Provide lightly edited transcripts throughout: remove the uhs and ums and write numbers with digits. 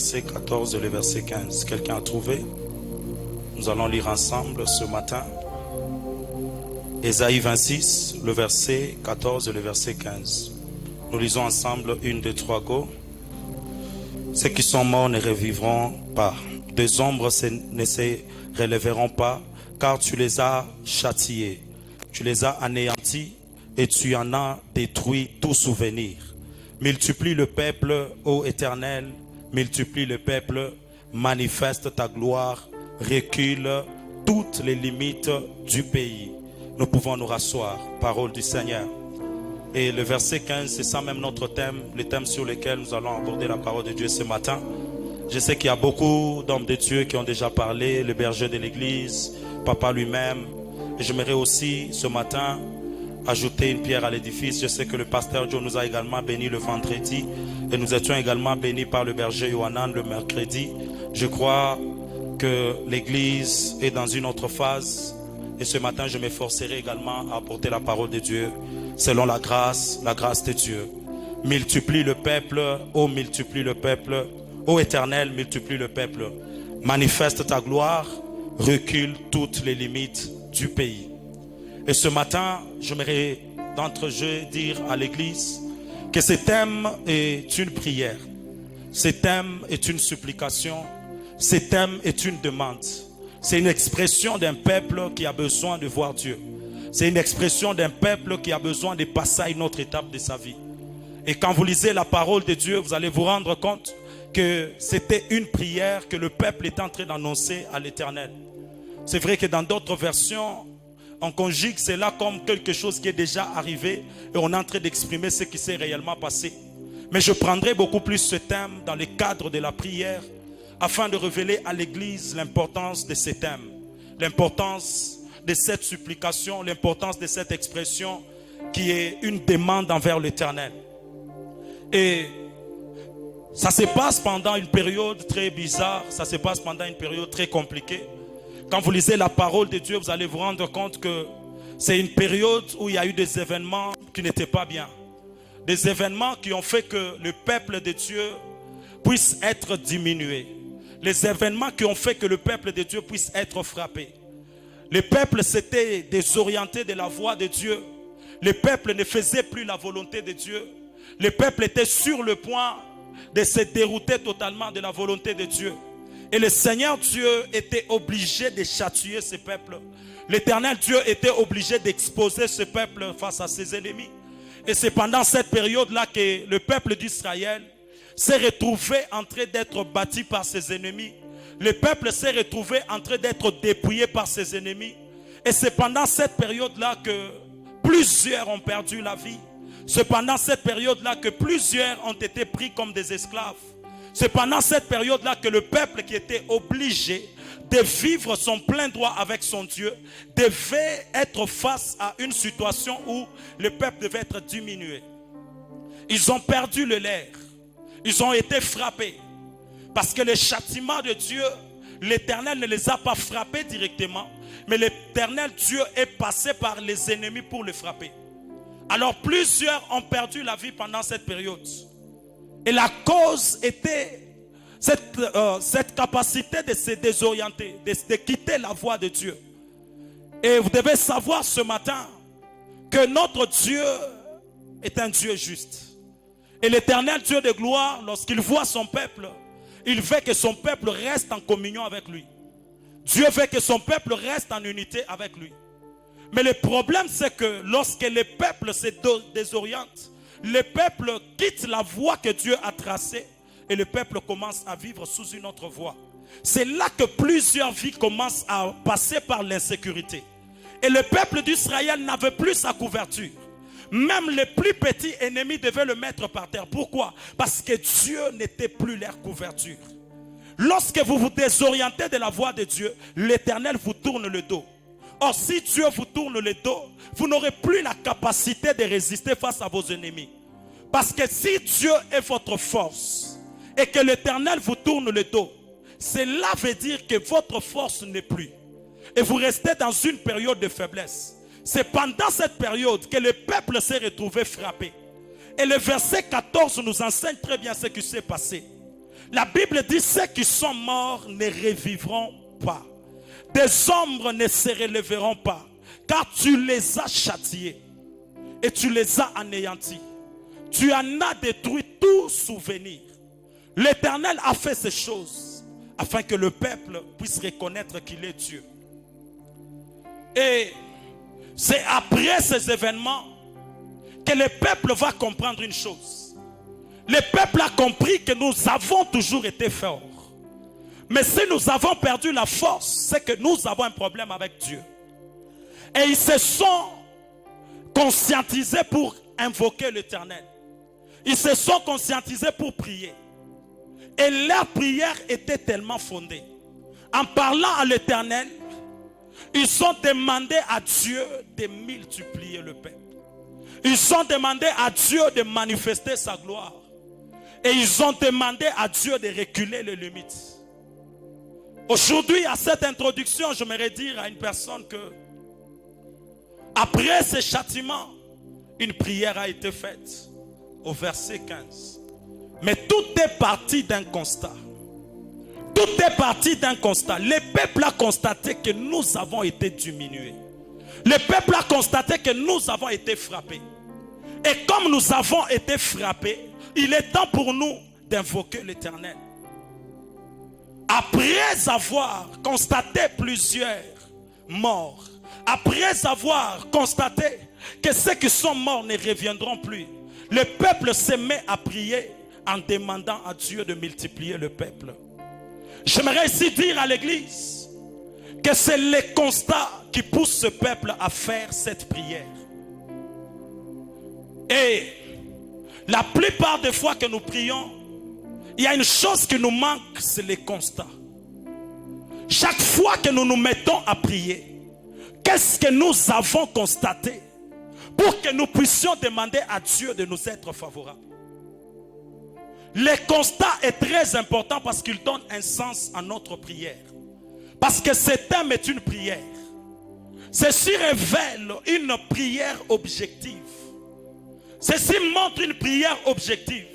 verset 14 et le verset 15. Quelqu'un a trouvé? Nous allons lire ensemble ce matin. Ésaïe 26, le verset 14 et le verset 15. Nous lisons ensemble 1, 2, 3, go. Ceux qui sont morts ne revivront pas. Des ombres ne se relèveront pas, car tu les as châtiés. Tu les as anéantis et tu en as détruit tout souvenir. Multiplie le peuple, ô Éternel, multiplie le peuple, manifeste ta gloire, recule toutes les limites du pays. Nous pouvons nous rasseoir, parole du Seigneur. Et le verset 15, c'est ça même notre thème, le thème sur lequel nous allons aborder la parole de Dieu ce matin. Je sais qu'il y a beaucoup d'hommes de Dieu qui ont déjà parlé, le berger de l'église, papa lui-même. Et j'aimerais aussi ce matin ajouter une pierre à l'édifice. Je sais que le pasteur Joe nous a également bénis le vendredi et nous étions également bénis par le berger Yohanan le mercredi. Je crois que l'église est dans une autre phase et ce matin je m'efforcerai également à apporter la parole de Dieu selon la grâce de Dieu. Multiplie le peuple, ô multiplie le peuple, ô Éternel, multiplie le peuple. Manifeste ta gloire, recule toutes les limites du pays. Et ce matin, j'aimerais d'entrejeu dire à l'église que ce thème est une prière. Ce thème est une supplication. Ce thème est une demande. C'est une expression d'un peuple qui a besoin de voir Dieu. C'est une expression d'un peuple qui a besoin de passer à une autre étape de sa vie. Et quand vous lisez la parole de Dieu, vous allez vous rendre compte que c'était une prière que le peuple est en train d'annoncer à l'Éternel. C'est vrai que dans d'autres versions, on conjugue cela comme quelque chose qui est déjà arrivé et on est en train d'exprimer ce qui s'est réellement passé. Mais je prendrai beaucoup plus ce thème dans le cadre de la prière afin de révéler à l'Église l'importance de ce thème, l'importance de cette supplication, l'importance de cette expression qui est une demande envers l'Éternel. Et ça se passe pendant une période très bizarre, ça se passe pendant une période très compliquée. Quand vous lisez la parole de Dieu, vous allez vous rendre compte que c'est une période où il y a eu des événements qui n'étaient pas bien. Des événements qui ont fait que le peuple de Dieu puisse être diminué. Les événements qui ont fait que le peuple de Dieu puisse être frappé. Le peuple s'était désorienté de la voie de Dieu. Le peuple ne faisait plus la volonté de Dieu. Le peuple était sur le point de se dérouter totalement de la volonté de Dieu. Et le Seigneur Dieu était obligé de châtier ce peuple. L'Éternel Dieu était obligé d'exposer ce peuple face à ses ennemis. Et c'est pendant cette période-là que le peuple d'Israël s'est retrouvé en train d'être bâti par ses ennemis. Le peuple s'est retrouvé en train d'être dépouillé par ses ennemis. Et c'est pendant cette période-là que plusieurs ont perdu la vie. C'est pendant cette période-là que plusieurs ont été pris comme des esclaves. C'est pendant cette période-là que le peuple qui était obligé de vivre son plein droit avec son Dieu devait être face à une situation où le peuple devait être diminué. Ils ont perdu le leur. Ils ont été frappés. Parce que le châtiment de Dieu, l'Éternel ne les a pas frappés directement, mais l'Éternel Dieu est passé par les ennemis pour les frapper. Alors plusieurs ont perdu la vie pendant cette période. Et la cause était cette capacité de se désorienter, de quitter la voie de Dieu. Et vous devez savoir ce matin que notre Dieu est un Dieu juste. Et l'Éternel Dieu de gloire, lorsqu'il voit son peuple, il veut que son peuple reste en communion avec lui. Dieu veut que son peuple reste en unité avec lui. Mais le problème, c'est que lorsque le peuple se désoriente, le peuple quitte la voie que Dieu a tracée et le peuple commence à vivre sous une autre voie. C'est là que plusieurs vies commencent à passer par l'insécurité. Et le peuple d'Israël n'avait plus sa couverture. Même les plus petits ennemis devaient le mettre par terre. Pourquoi? Parce que Dieu n'était plus leur couverture. Lorsque vous vous désorientez de la voie de Dieu, l'Éternel vous tourne le dos. Or, si Dieu vous tourne le dos, vous n'aurez plus la capacité de résister face à vos ennemis. Parce que si Dieu est votre force et que l'Éternel vous tourne le dos, cela veut dire que votre force n'est plus. Et vous restez dans une période de faiblesse. C'est pendant cette période que le peuple s'est retrouvé frappé. Et le verset 14 nous enseigne très bien ce qui s'est passé. La Bible dit, ceux qui sont morts ne revivront pas. Des ombres ne se relèveront pas, car tu les as châtiés et tu les as anéantis. Tu en as détruit tout souvenir. L'Éternel a fait ces choses afin que le peuple puisse reconnaître qu'il est Dieu. Et c'est après ces événements que le peuple va comprendre une chose. Le peuple a compris que nous avons toujours été forts. Mais si nous avons perdu la force, c'est que nous avons un problème avec Dieu. Et ils se sont conscientisés pour invoquer l'Éternel. Ils se sont conscientisés pour prier. Et leur prière était tellement fondée. En parlant à l'Éternel, ils ont demandé à Dieu de multiplier le peuple. Ils ont demandé à Dieu de manifester sa gloire. Et ils ont demandé à Dieu de reculer les limites. Aujourd'hui, à cette introduction, j'aimerais dire à une personne que après ce châtiment, une prière a été faite au verset 15. Mais tout est parti d'un constat. Tout est parti d'un constat. Le peuple a constaté que nous avons été diminués. Le peuple a constaté que nous avons été frappés. Et comme nous avons été frappés, il est temps pour nous d'invoquer l'Éternel. Après avoir constaté plusieurs morts, après avoir constaté que ceux qui sont morts ne reviendront plus, le peuple se met à prier en demandant à Dieu de multiplier le peuple. J'aimerais ici dire à l'église que c'est le constat qui pousse ce peuple à faire cette prière. Et la plupart des fois que nous prions, il y a une chose qui nous manque, c'est le constat. Chaque fois que nous nous mettons à prier, qu'est-ce que nous avons constaté pour que nous puissions demander à Dieu de nous être favorables? Le constat est très important parce qu'il donne un sens à notre prière. Parce que ce thème est une prière. Ceci révèle une prière objective. Ceci montre une prière objective.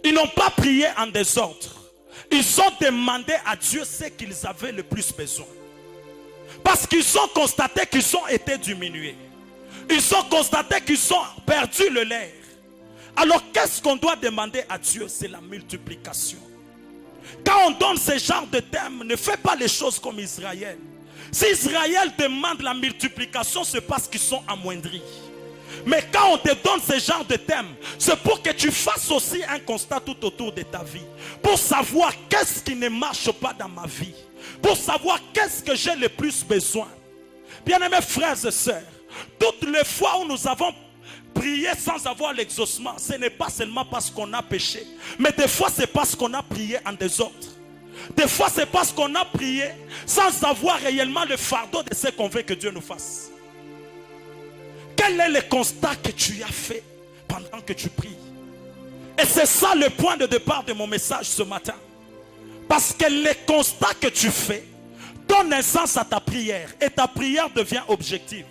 Ils n'ont pas prié en désordre. Ils ont demandé à Dieu ce qu'ils avaient le plus besoin. Parce qu'ils ont constaté qu'ils ont été diminués. Ils ont constaté qu'ils ont perdu le lait. Alors qu'est-ce qu'on doit demander à Dieu? C'est la multiplication. Quand on donne ce genre de thème, ne fais pas les choses comme Israël. Si Israël demande la multiplication, c'est parce qu'ils sont amoindris. Mais quand on te donne ce genre de thème, c'est pour que tu fasses aussi un constat tout autour de ta vie. Pour savoir qu'est-ce qui ne marche pas dans ma vie. Pour savoir qu'est-ce que j'ai le plus besoin. Bien-aimés frères et sœurs, toutes les fois où nous avons prié sans avoir l'exaucement, ce n'est pas seulement parce qu'on a péché. Mais des fois c'est parce qu'on a prié en désordre. Des fois c'est parce qu'on a prié sans avoir réellement le fardeau de ce qu'on veut que Dieu nous fasse. Quel est le constat que tu as fait pendant que tu pries? Et c'est ça le point de départ de mon message ce matin. Parce que le constat que tu fais donne un sens à ta prière. Et ta prière devient objective.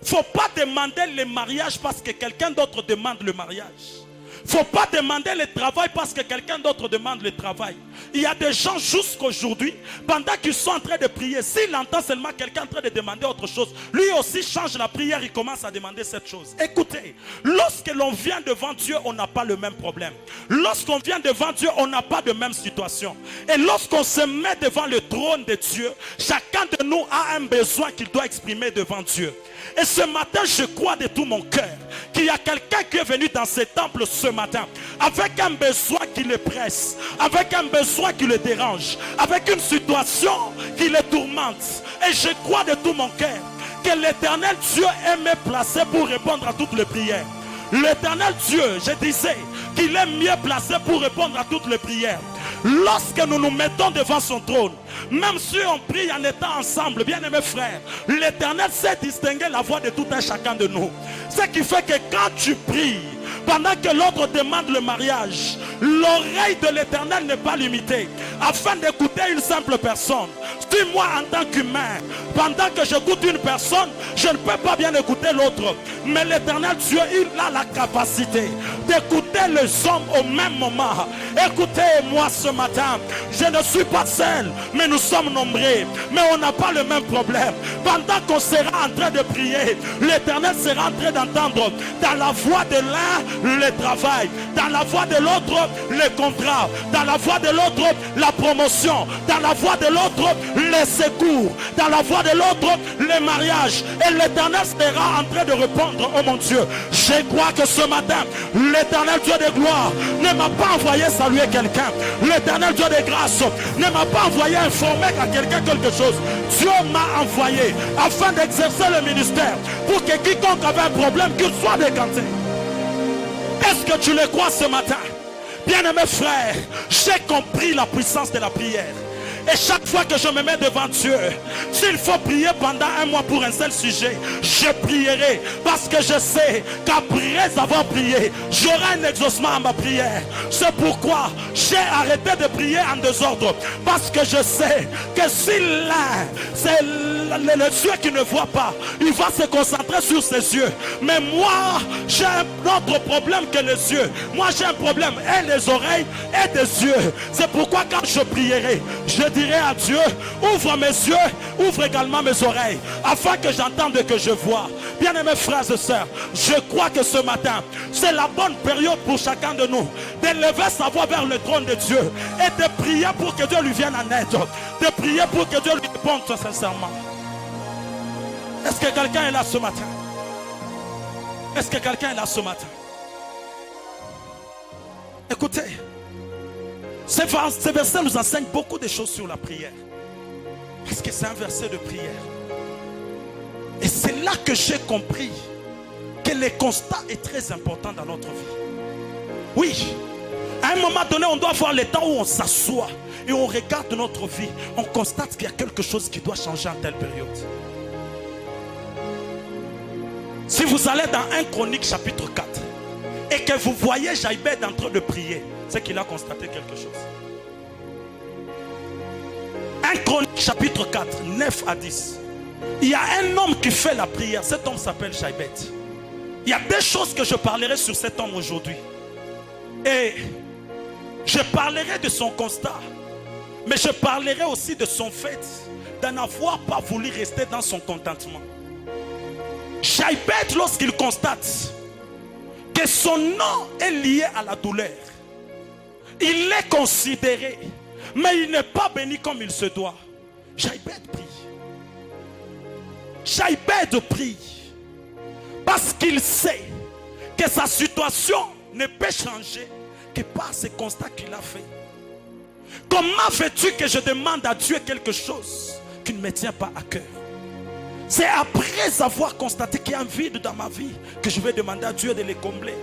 Il ne faut pas demander le mariage parce que quelqu'un d'autre demande le mariage. Il ne faut pas demander le travail parce que quelqu'un d'autre demande le travail. Il y a des gens jusqu'aujourd'hui, pendant qu'ils sont en train de prier, s'il entend seulement quelqu'un en train de demander autre chose, lui aussi change la prière, il commence à demander cette chose. Écoutez, lorsque l'on vient devant Dieu, on n'a pas le même problème. Lorsqu'on vient devant Dieu, on n'a pas de même situation. Et lorsqu'on se met devant le trône de Dieu, chacun de nous a un besoin qu'il doit exprimer devant Dieu. Et ce matin, je crois de tout mon cœur qu'il y a quelqu'un qui est venu dans ce temple ce matin avec un besoin qui le presse, avec un besoin qui le dérange, avec une situation qui le tourmente. Et je crois de tout mon cœur que l'Éternel Dieu est mieux placé pour répondre à toutes les prières. L'Éternel Dieu, je disais qu'il est mieux placé pour répondre à toutes les prières. Lorsque nous nous mettons devant son trône, même si on prie en étant ensemble, bien aimés frères, l'Éternel sait distinguer la voix de tout un chacun de nous. Ce qui fait que quand tu pries, pendant que l'autre demande le mariage, l'oreille de l'Éternel n'est pas limitée afin d'écouter une simple personne. Si moi en tant qu'humain, pendant que j'écoute une personne, je ne peux pas bien écouter l'autre, mais l'Éternel Dieu, il a la capacité d'écouter les hommes au même moment. Écoutez-moi ce matin, je ne suis pas seul, mais nous sommes nombreux, mais on n'a pas le même problème. Pendant qu'on sera en train de prier, l'Éternel sera en train d'entendre dans la voix de l'un le travail, dans la voix de l'autre le contrat, dans la voix de l'autre la promotion, dans la voix de l'autre les secours, dans la voix de l'autre les mariages. Et l'Éternel sera en train de répondre: oh mon Dieu, je crois que ce matin l'Éternel Dieu de gloire ne m'a pas envoyé saluer quelqu'un. L'Éternel Dieu de grâce ne m'a pas envoyé informer à quelqu'un quelque chose. Dieu m'a envoyé afin d'exercer le ministère pour que quiconque avait un problème, qu'il soit décanté. Est-ce que tu le crois ce matin? Bien-aimés frères, j'ai compris la puissance de la prière. Et chaque fois que je me mets devant Dieu, s'il faut prier pendant un mois pour un seul sujet, je prierai. Parce que je sais qu'après avoir prié, j'aurai un exaucement à ma prière. C'est pourquoi j'ai arrêté de prier en désordre. Parce que je sais que si l'un, c'est les yeux qui ne voient pas, il va se concentrer sur ses yeux. Mais moi, j'ai un autre problème que les yeux. Moi, j'ai un problème et les oreilles et des yeux. C'est pourquoi quand je prierai, je dirai à Dieu: ouvre mes yeux, ouvre également mes oreilles, afin que j'entende et que je vois. Bien-aimés frères et sœurs, je crois que ce matin, c'est la bonne période pour chacun de nous d'élever sa voix vers le trône de Dieu et de prier pour que Dieu lui vienne en aide, de prier pour que Dieu lui réponde sincèrement. Est-ce que quelqu'un est là ce matin? Est-ce que quelqu'un est là ce matin? Écoutez, ce verset nous enseigne beaucoup de choses sur la prière. Parce que c'est un verset de prière. Et c'est là que j'ai compris que le constat est très important dans notre vie. Oui, à un moment donné, on doit avoir le temps où on s'assoit et on regarde notre vie. On constate qu'il y a quelque chose qui doit changer en telle période. Si vous allez dans 1 Chronique chapitre 4 et que vous voyez Jaïbed en train de prier, c'est qu'il a constaté quelque chose. 1 Chronique chapitre 4, 9 à 10. Il y a un homme qui fait la prière. Cet homme s'appelle Jaïbed. Il y a deux choses que je parlerai sur cet homme aujourd'hui. Et je parlerai de son constat, mais je parlerai aussi de son fait d'en avoir pas voulu rester dans son contentement. Jaïbed, lorsqu'il constate que son nom est lié à la douleur, il est considéré, mais il n'est pas béni comme il se doit. Jaïbed prie. Jaïbed prie parce qu'il sait que sa situation ne peut changer que par ce constat qu'il a fait. Comment veux-tu que je demande à Dieu quelque chose qui ne me tient pas à cœur? C'est après avoir constaté qu'il y a un vide dans ma vie que je vais demander à Dieu de les combler.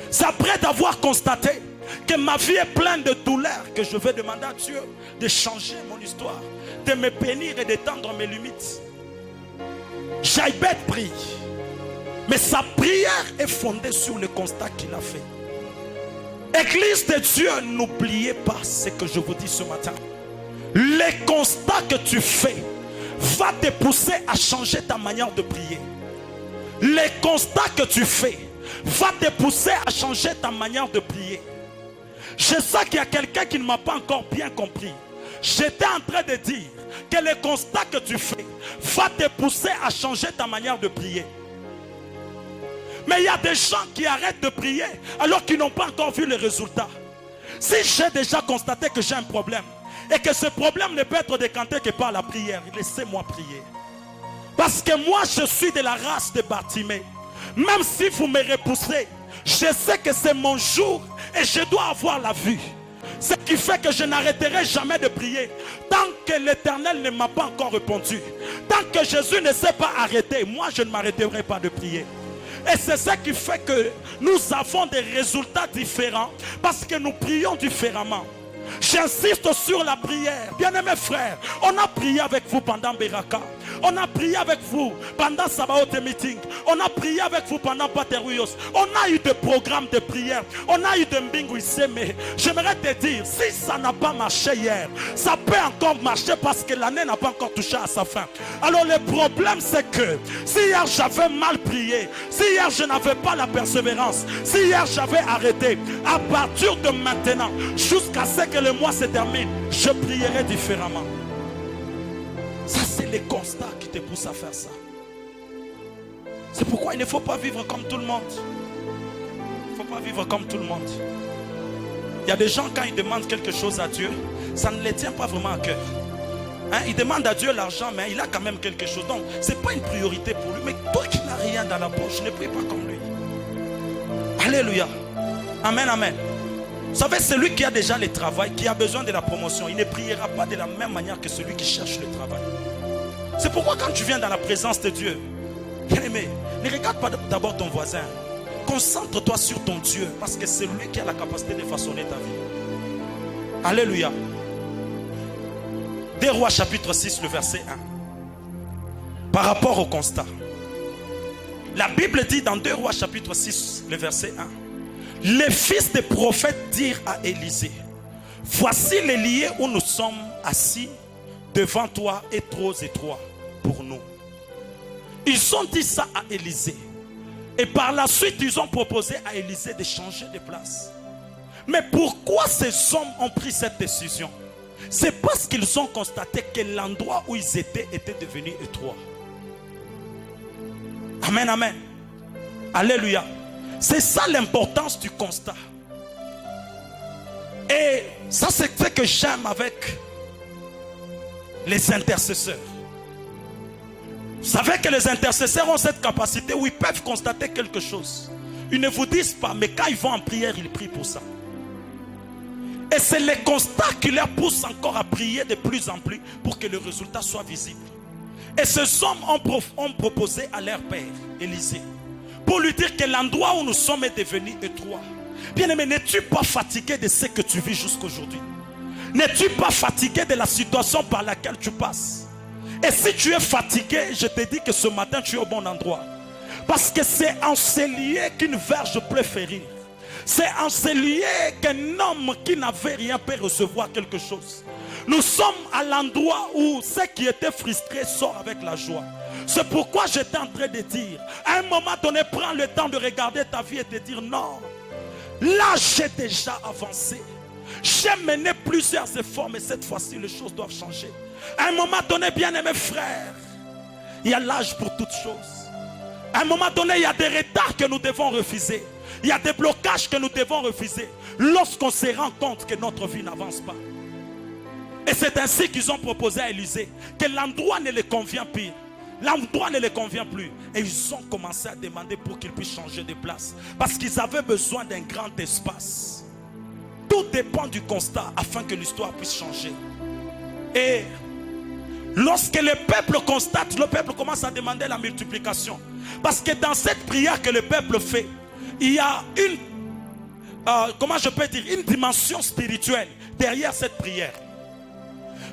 C'est après avoir constaté que ma vie est pleine de douleurs que je vais demander à Dieu de changer mon histoire, de me bénir et d'étendre mes limites. Jaïbed prie, mais sa prière est fondée sur le constat qu'il a fait. Église de Dieu, n'oubliez pas ce que je vous dis ce matin. Le constat que tu fais va te pousser à changer ta manière de prier. Le constat que tu fais va te pousser à changer ta manière de prier. Je sais qu'il y a quelqu'un qui ne m'a pas encore bien compris. J'étais en train de dire que le constat que tu fais va te pousser à changer ta manière de prier. Mais il y a des gens qui arrêtent de prier alors qu'ils n'ont pas encore vu les résultats. Si j'ai déjà constaté que j'ai un problème et que ce problème ne peut être décanté que par la prière, laissez-moi prier. Parce que moi je suis de la race de Bartimée. Même si vous me repoussez, je sais que c'est mon jour et je dois avoir la vue. Ce qui fait que je n'arrêterai jamais de prier tant que l'Éternel ne m'a pas encore répondu. Tant que Jésus ne s'est pas arrêté, moi je ne m'arrêterai pas de prier. Et c'est ce qui fait que nous avons des résultats différents parce que nous prions différemment. J'insiste sur la prière. Bien-aimés frères, on a prié avec vous pendant Beraka. On a prié avec vous pendant Sabaoth Meeting. On a prié avec vous pendant Pateruyos. On a eu des programmes de prière. On a eu des Mbingu Iseme. J'aimerais te dire, si ça n'a pas marché hier, ça peut encore marcher parce que l'année n'a pas encore touché à sa fin. Alors le problème c'est que si hier j'avais mal prié, si hier je n'avais pas la persévérance, si hier j'avais arrêté, à partir de maintenant jusqu'à ce que le mois se termine, je prierai différemment. Ça c'est les constats qui te poussent à faire ça. C'est pourquoi il ne faut pas vivre comme tout le monde. Il ne faut pas vivre comme tout le monde. Il y a des gens, quand ils demandent quelque chose à Dieu, ça ne les tient pas vraiment à cœur. Ils demandent à Dieu l'argent, mais il a quand même quelque chose. Donc, ce n'est pas une priorité pour lui. Mais toi qui n'as rien dans la poche, ne prie pas comme lui. Alléluia. Amen, amen. Vous savez, celui qui a déjà le travail, qui a besoin de la promotion, il ne priera pas de la même manière que celui qui cherche le travail. C'est pourquoi quand tu viens dans la présence de Dieu, bien-aimé, ne regarde pas d'abord ton voisin. Concentre-toi sur ton Dieu, parce que c'est lui qui a la capacité de façonner ta vie. Alléluia. 2 Rois chapitre 6, le verset 1. Par rapport au constat. La Bible dit dans 2 Rois chapitre 6, le verset 1. Les fils des prophètes dirent à Élisée, voici les lieux où nous sommes assis devant toi est trop étroit pour nous. Ils ont dit ça à Élisée. Et par la suite, ils ont proposé à Élisée de changer de place. Mais pourquoi ces hommes ont pris cette décision? C'est parce qu'ils ont constaté que l'endroit où ils étaient était devenu étroit. Amen, amen. Alléluia. C'est ça l'importance du constat. Et ça c'est ce que j'aime avec les intercesseurs. Vous savez que les intercesseurs ont cette capacité où ils peuvent constater quelque chose. Ils ne vous disent pas, mais quand ils vont en prière, ils prient pour ça. Et c'est le constat qui leur pousse encore à prier de plus en plus pour que le résultat soit visible. Et ces hommes ont proposé à leur père, Élisée, pour lui dire que l'endroit où nous sommes est devenu étroit. Bien-aimé, n'es-tu pas fatigué de ce que tu vis jusqu'aujourd'hui? N'es-tu pas fatigué de la situation par laquelle tu passes? Et si tu es fatigué, je te dis que ce matin tu es au bon endroit. Parce que c'est en ces lieux qu'une verge peut férir. C'est en ces lieux qu'un homme qui n'avait rien peut recevoir quelque chose. Nous sommes à l'endroit où ceux qui étaient frustrés sortent avec la joie. C'est pourquoi j'étais en train de dire, à un moment donné, prends le temps de regarder ta vie et te dire non. Là, j'ai déjà avancé. J'ai mené plusieurs efforts, mais cette fois-ci, les choses doivent changer. À un moment donné, bien-aimés frères, il y a l'âge pour toutes choses. À un moment donné, il y a des retards que nous devons refuser. Il y a des blocages que nous devons refuser lorsqu'on se rend compte que notre vie n'avance pas. Et c'est ainsi qu'ils ont proposé à Élisée que l'endroit ne les convient plus. L'endroit ne les convient plus. Et ils ont commencé à demander pour qu'ils puissent changer de place. Parce qu'ils avaient besoin d'un grand espace. Tout dépend du constat afin que l'histoire puisse changer. Et lorsque le peuple constate, le peuple commence à demander la multiplication. Parce que dans cette prière que le peuple fait, il y a une, comment je peux dire, une dimension spirituelle derrière cette prière.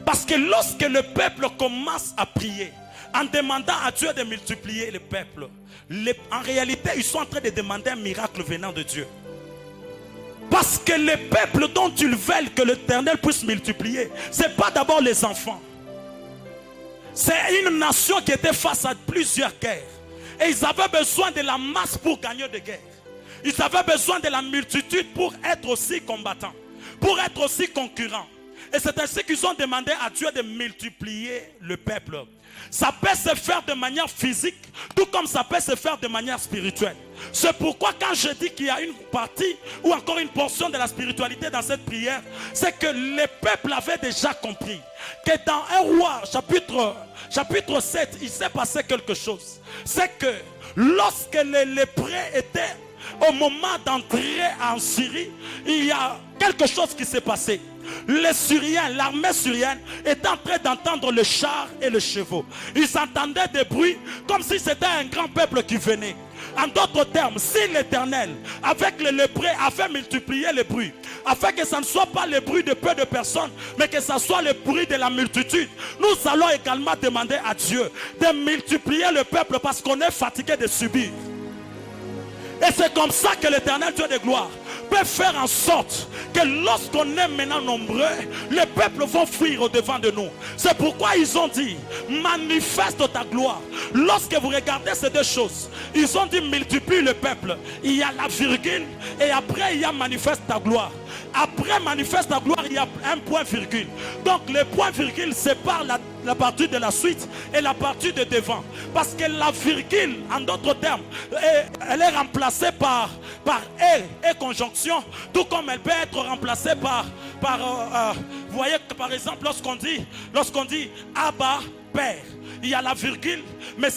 Parce que lorsque le peuple commence à prier, en demandant à Dieu de multiplier le peuple, en réalité, ils sont en train de demander un miracle venant de Dieu. Parce que le peuple dont ils veulent que l'Éternel puisse multiplier, ce n'est pas d'abord les enfants. C'est une nation qui était face à plusieurs guerres. Et ils avaient besoin de la masse pour gagner des guerres. Ils avaient besoin de la multitude pour être aussi combattants, pour être aussi concurrents. Et c'est ainsi qu'ils ont demandé à Dieu de multiplier le peuple. Ça peut se faire de manière physique, tout comme ça peut se faire de manière spirituelle. C'est pourquoi quand je dis qu'il y a une partie ou encore une portion de la spiritualité dans cette prière, c'est que le peuple avait déjà compris que dans 1 Roi chapitre 7, il s'est passé quelque chose. C'est que lorsque les lépreux étaient au moment d'entrer en Syrie, il y a quelque chose qui s'est passé. Les Syriens, l'armée syrienne était en train d'entendre le char et le chevaux. Ils entendaient des bruits comme si c'était un grand peuple qui venait. En d'autres termes, si l'Éternel, avec les lépreux, avait multiplié les bruits, afin que ça ne soit pas le bruit de peu de personnes, mais que ça soit le bruit de la multitude. Nous allons également demander à Dieu de multiplier le peuple parce qu'on est fatigué de subir. Et c'est comme ça que l'Éternel Dieu de gloire peut faire en sorte que lorsqu'on est maintenant nombreux, les peuples vont fuir au devant de nous. C'est pourquoi ils ont dit, manifeste ta gloire. Lorsque vous regardez ces deux choses, ils ont dit multiplie le peuple. Il y a la virgule et après il y a manifeste ta gloire. Après manifeste ta gloire, il y a un point virgule. Donc le point virgule sépare la partie de la suite et la partie de devant. Parce que la virgule, en d'autres termes, elle est remplacée par et conjonction, tout comme elle peut être remplacée par vous voyez que par exemple lorsqu'on dit Abba, Père, il y a la virgule, mais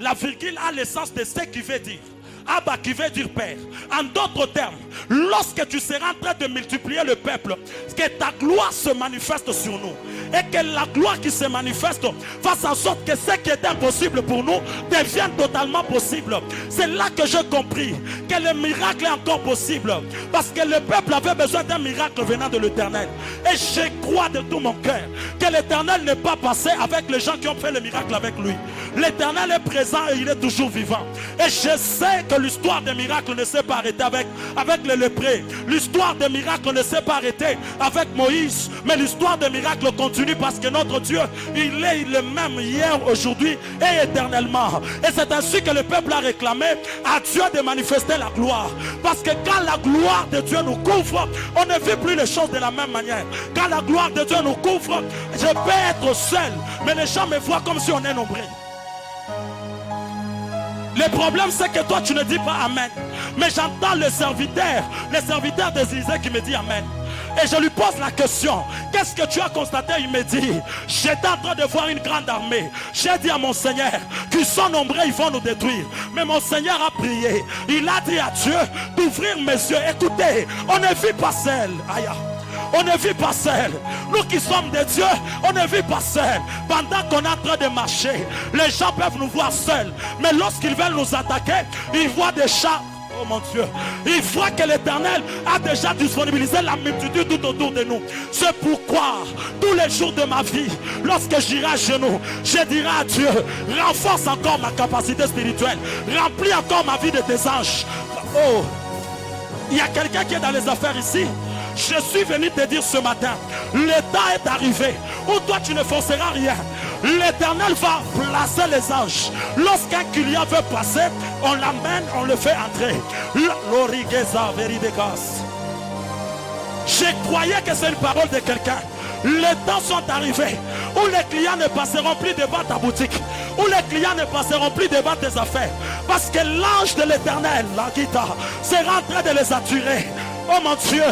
la virgule a le sens de ce qui veut dire. Abba qui veut dire Père. En d'autres termes, lorsque tu seras en train de multiplier le peuple, que ta gloire se manifeste sur nous. Et que la gloire qui se manifeste fasse en sorte que ce qui est impossible pour nous devienne totalement possible. C'est là que j'ai compris que le miracle est encore possible. Parce que le peuple avait besoin d'un miracle venant de l'Éternel. Et je crois de tout mon cœur que l'Éternel n'est pas passé avec les gens qui ont fait le miracle avec lui. L'Éternel est présent et il est toujours vivant. Et je sais que l'histoire des miracles ne s'est pas arrêtée avec les lépreux. L'histoire des miracles ne s'est pas arrêtée avec Moïse. Mais l'histoire des miracles continue parce que notre Dieu, il est le même hier, aujourd'hui et éternellement. Et c'est ainsi que le peuple a réclamé à Dieu de manifester la gloire. Parce que quand la gloire de Dieu nous couvre, on ne vit plus les choses de la même manière. Quand la gloire de Dieu nous couvre, je peux être seul, mais les gens me voient comme si on est nombreux. Le problème c'est que toi tu ne dis pas Amen. Mais j'entends le serviteur d'Élisée qui me dit Amen. Et je lui pose la question, qu'est-ce que tu as constaté? Il me dit, j'étais en train de voir une grande armée. J'ai dit à mon Seigneur, qu'ils sont nombreux, ils vont nous détruire. Mais mon Seigneur a prié. Il a dit à Dieu d'ouvrir mes yeux. Écoutez, on ne vit pas seul. Aïe. On ne vit pas seul. Nous qui sommes des dieux, on ne vit pas seul. Pendant qu'on est en train de marcher, les gens peuvent nous voir seuls. Mais lorsqu'ils veulent nous attaquer, ils voient des chats. Oh mon Dieu, il faut que l'Éternel a déjà disponibilisé la multitude tout autour de nous. C'est pourquoi tous les jours de ma vie, lorsque j'irai à genoux, je dirai à Dieu, renforce encore ma capacité spirituelle, remplis encore ma vie de tes anges. Oh, il y a quelqu'un qui est dans les affaires ici. Je suis venu te dire ce matin, le temps est arrivé où toi tu ne forceras rien. L'Éternel va placer les anges. Lorsqu'un client veut passer, on l'amène, on le fait entrer. Je croyais que c'est une parole de quelqu'un. Les temps sont arrivés où les clients ne passeront plus devant ta boutique, où les clients ne passeront plus devant tes affaires, parce que l'ange de l'Éternel, la guitare, sera en train de les attirer. Oh mon Dieu,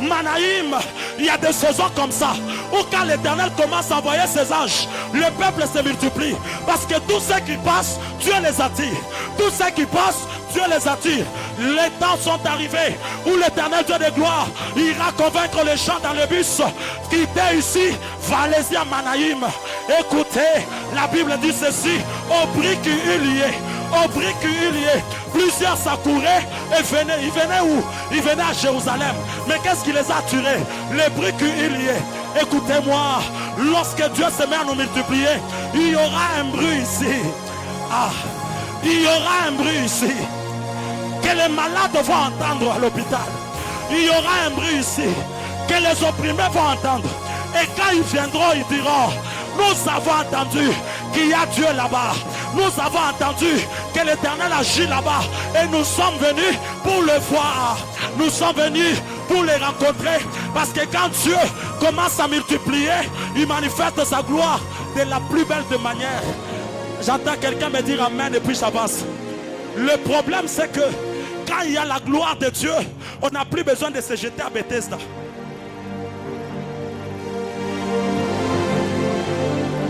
Manaïm, il y a des saisons comme ça où quand l'Éternel commence à envoyer ses anges, le peuple se multiplie. Parce que tous ceux qui passent, Dieu les attire. Tous ceux qui passent, Dieu les attire. Les temps sont arrivés où l'Éternel Dieu de gloire ira convaincre les gens dans le bus qui étaient ici. Va-les-y à Manaïm. Écoutez, la Bible dit ceci: au prix qui eut lié, au prix qui eut lié, plusieurs s'accouraient et venaient. Ils venaient où? Ils venaient à Jérusalem. Mais qu'est-ce qui les a attirés? Le prix qui eut lié. Écoutez-moi, lorsque Dieu se met à nous multiplier, il y aura un bruit ici. Ah, il y aura un bruit ici que les malades vont entendre à l'hôpital. Il y aura un bruit ici que les opprimés vont entendre. Et quand ils viendront, ils diront: nous avons entendu qu'il y a Dieu là-bas. Nous avons entendu que l'Éternel agit là-bas. Et nous sommes venus pour le voir. Nous sommes venus pour les rencontrer. Parce que quand Dieu commence à multiplier, il manifeste sa gloire de la plus belle de manière. J'entends quelqu'un me dire Amen et puis j'avance. Le problème c'est que quand il y a la gloire de Dieu, on n'a plus besoin de se jeter à Bethesda.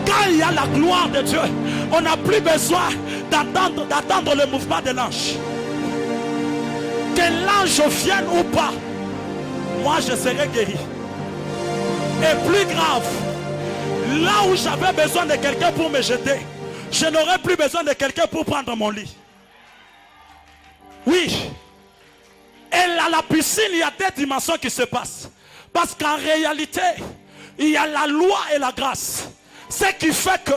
Quand il y a la gloire de Dieu, on n'a plus besoin d'attendre le mouvement de l'ange. Que l'ange vienne ou pas, moi je serai guéri. Et plus grave, là où j'avais besoin de quelqu'un pour me jeter, je n'aurai plus besoin de quelqu'un pour prendre mon lit. Oui, Et à la piscine, il y a des dimensions qui se passent. Parce qu'en réalité, il y a la loi et la grâce. Ce qui fait que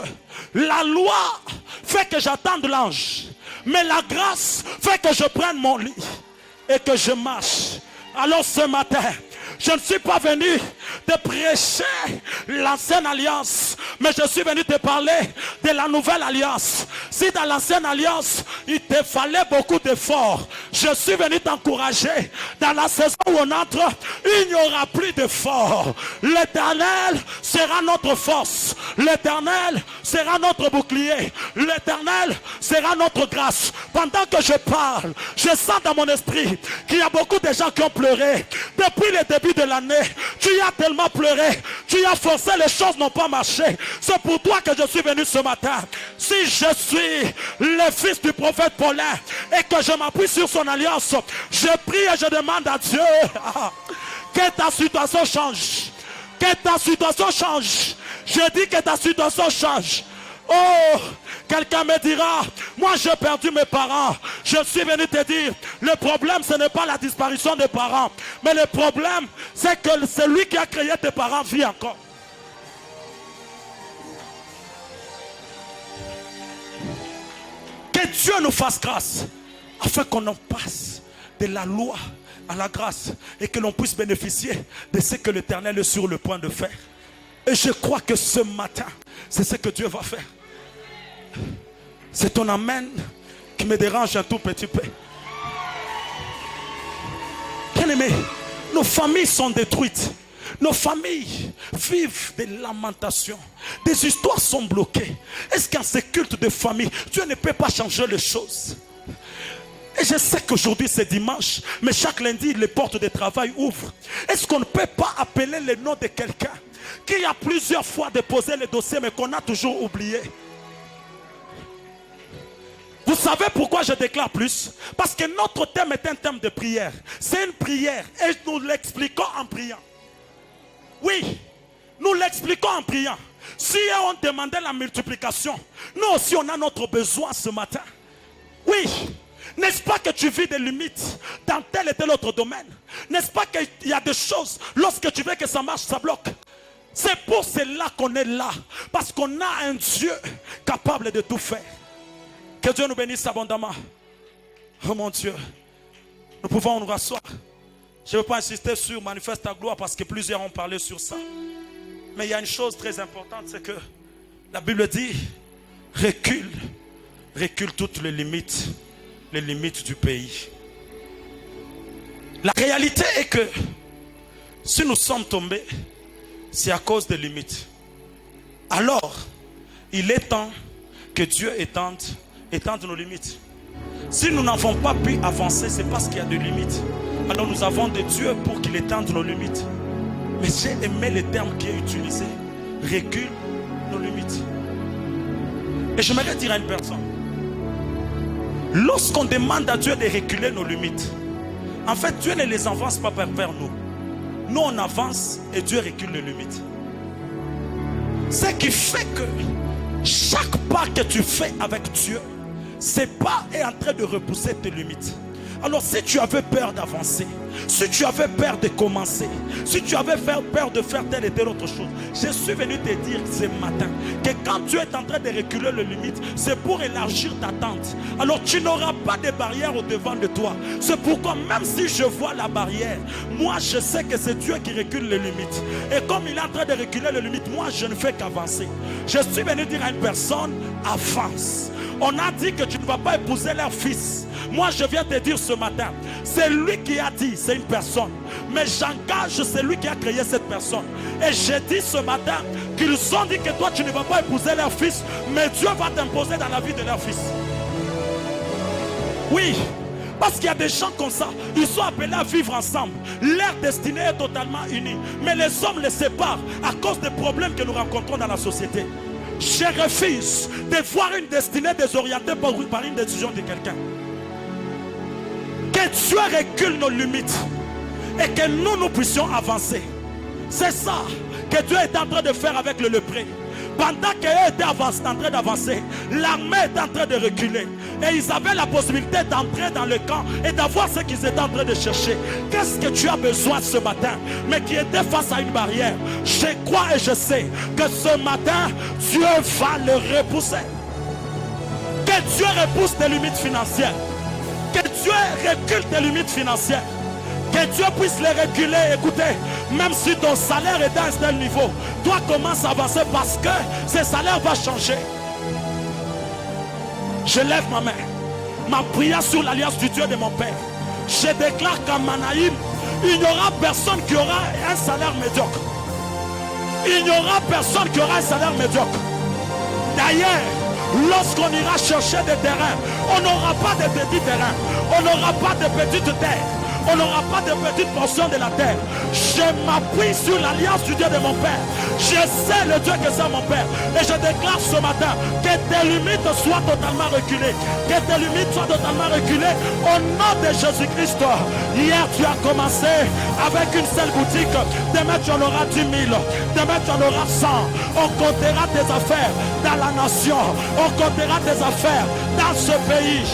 la loi fait que j'attende l'ange. Mais la grâce fait que je prenne mon lit et que je marche. Alors ce matin, je ne suis pas venu te prêcher l'ancienne alliance, mais je suis venu te parler de la nouvelle alliance. Si dans l'ancienne alliance, il te fallait beaucoup d'efforts, je suis venu t'encourager. Dans la saison où on entre, il n'y aura plus d'efforts. L'Éternel sera notre force. L'Éternel sera notre bouclier. L'Éternel sera notre grâce. Pendant que je parle, je sens dans mon esprit qu'il y a beaucoup de gens qui ont pleuré. Depuis le début de l'année, tu as tellement pleuré, tu as forcé, les choses n'ont pas marché. C'est pour toi que je suis venu ce matin. Si je suis le fils du prophète Paulin et que je m'appuie sur son alliance, je prie et je demande à Dieu que ta situation change. Que ta situation change. Je dis que ta situation change. Oh, quelqu'un me dira, moi j'ai perdu mes parents. Je suis venu te dire, le problème ce n'est pas la disparition des parents, mais le problème c'est que celui qui a créé tes parents vit encore. Que Dieu nous fasse grâce afin qu'on en passe de la loi à la grâce et que l'on puisse bénéficier de ce que l'Éternel est sur le point de faire. Et je crois que ce matin, c'est ce que Dieu va faire. C'est ton amen qui me dérange un tout petit peu. Bien-aimés, nos familles sont détruites. Nos familles vivent des lamentations. Des histoires sont bloquées. Est-ce qu'en ces cultes de famille, Dieu ne peut pas changer les choses? Et je sais qu'aujourd'hui c'est dimanche, mais chaque lundi les portes de travail ouvrent. Est-ce qu'on ne peut pas appeler le nom de quelqu'un qui a plusieurs fois déposé le dossier mais qu'on a toujours oublié? Vous savez pourquoi je déclare plus? Parce que notre thème est un thème de prière. C'est une prière et nous l'expliquons en priant. Oui, nous l'expliquons en priant. Si on demandait la multiplication, nous aussi on a notre besoin ce matin. Oui. N'est-ce pas que tu vis des limites dans tel et tel autre domaine? N'est-ce pas qu'il y a des choses, lorsque tu veux que ça marche, ça bloque? C'est pour cela qu'on est là. Parce qu'on a un Dieu capable de tout faire. Que Dieu nous bénisse abondamment. Oh mon Dieu. Nous pouvons nous rasseoir. Je ne veux pas insister sur manifeste ta gloire parce que plusieurs ont parlé sur ça. Mais il y a une chose très importante, c'est que la Bible dit, recule toutes les limites du pays. La réalité est que si nous sommes tombés, c'est à cause des limites. Alors, il est temps que Dieu étende nos limites. Si nous n'avons pas pu avancer, c'est parce qu'il y a des limites. Alors nous avons de Dieu pour qu'il étende nos limites. Mais j'ai aimé le terme qui est utilisé. Recule nos limites. Et j'aimerais dire à une personne, lorsqu'on demande à Dieu de reculer nos limites, en fait Dieu ne les avance pas vers nous. Nous on avance et Dieu recule les limites. Ce qui fait que chaque pas que tu fais avec Dieu, ce pas est en train de repousser tes limites. Alors si tu avais peur d'avancer, si tu avais peur de commencer, si tu avais peur de faire telle et telle autre chose, je suis venu te dire ce matin que quand Dieu est en train de reculer les limites, c'est pour élargir ta tente. Alors tu n'auras pas de barrière au devant de toi. C'est pourquoi même si je vois la barrière, moi je sais que c'est Dieu qui recule les limites. Et comme il est en train de reculer les limites, moi je ne fais qu'avancer. Je suis venu dire à une personne, avance. On a dit que tu ne vas pas épouser leur fils. Moi je viens te dire ce matin, c'est lui qui a dit, c'est une personne. Mais j'engage celui qui a créé cette personne. Et j'ai dit ce matin qu'ils ont dit que toi tu ne vas pas épouser leur fils, mais Dieu va t'imposer dans la vie de leur fils. Oui, parce qu'il y a des gens comme ça, ils sont appelés à vivre ensemble. Leur destinée est totalement unie. Mais les hommes les séparent à cause des problèmes que nous rencontrons dans la société. Je refuse de voir une destinée désorientée par une décision de quelqu'un. Que Dieu recule nos limites et que nous puissions avancer. C'est ça que Dieu est en train de faire avec le lépreux. Pendant qu'eux étaient en train d'avancer, l'armée était en train de reculer. Et ils avaient la possibilité d'entrer dans le camp et d'avoir ce qu'ils étaient en train de chercher. Qu'est-ce que tu as besoin ce matin, mais qui était face à une barrière? Je crois et je sais que ce matin, Dieu va le repousser. Que Dieu repousse tes limites financières. Que Dieu recule tes limites financières. Que Dieu puisse les reculer. Écoutez, même si ton salaire est à un tel niveau, toi commence à avancer parce que ce salaire va changer. Je lève ma main, ma prière sur l'alliance du Dieu de mon Père. Je déclare qu'à Manaïm, il n'y aura personne qui aura un salaire médiocre. Il n'y aura personne qui aura un salaire médiocre. D'ailleurs, lorsqu'on ira chercher des terrains, on n'aura pas de petits terrains, on n'aura pas de petites terres, on n'aura pas de petites portions de la terre. Je m'appuie sur l'alliance du Dieu de mon Père. Je sais le Dieu que c'est mon Père. Et je déclare ce matin que tes limites soient totalement reculées. Que tes limites soient totalement reculées. Au nom de Jésus-Christ. Hier tu as commencé avec une seule boutique. Demain tu en auras 10 000. Demain tu en auras 100. On comptera tes affaires dans la nation. On comptera tes affaires dans ce pays.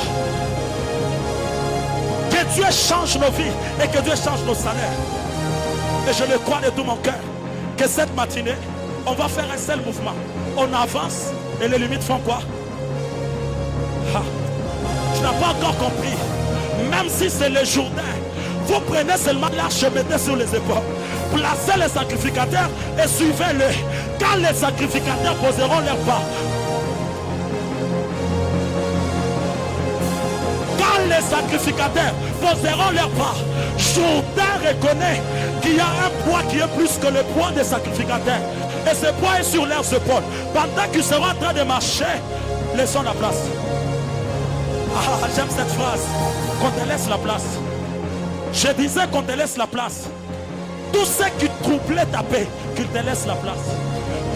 Que Dieu change nos vies et que Dieu change nos salaires. Et je le crois de tout mon cœur que cette matinée, on va faire un seul mouvement. On avance et les limites font quoi? Tu n'as pas encore compris. Même si c'est le Jourdain, vous prenez seulement l'arche et mettez sur les épaules. Placez les sacrificateurs et suivez-le. Quand les sacrificateurs poseront leurs pas, les sacrificateurs poseront leurs pas, Jourdain reconnaît qu'il y a un poids qui est plus que le poids des sacrificateurs. Et ce poids est sur leurs épaules. Pendant qu'ils seront en train de marcher, laissons la place. Ah, j'aime cette phrase. Qu'on te laisse la place. Je disais qu'on te laisse la place. Tout ce qui troublait ta paix, qu'il te laisse la place.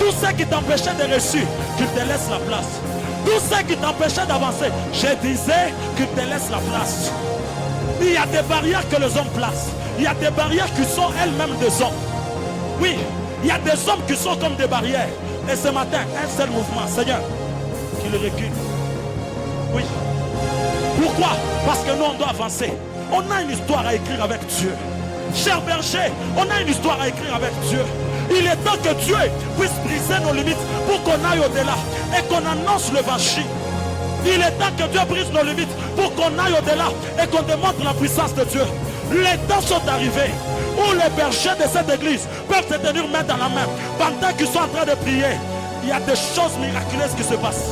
Tout ce qui t'empêchait de réussir, qu'il te laisse la place. Tout ce qui t'empêchait d'avancer, je disais qu'il te laisse la place. Il y a des barrières que les hommes placent. Il y a des barrières qui sont elles-mêmes des hommes. Oui, il y a des hommes qui sont comme des barrières. Et ce matin, un seul mouvement, Seigneur, qu'il recule. Oui. Pourquoi? Parce que nous, on doit avancer. On a une histoire à écrire avec Dieu. Cher berger, on a une histoire à écrire avec Dieu. Il est temps que Dieu puisse briser nos limites pour qu'on aille au-delà et qu'on annonce l'évangile. Il est temps que Dieu brise nos limites pour qu'on aille au-delà et qu'on démontre la puissance de Dieu. Les temps sont arrivés où les bergers de cette église peuvent se tenir main dans la main. Pendant qu'ils sont en train de prier, il y a des choses miraculeuses qui se passent.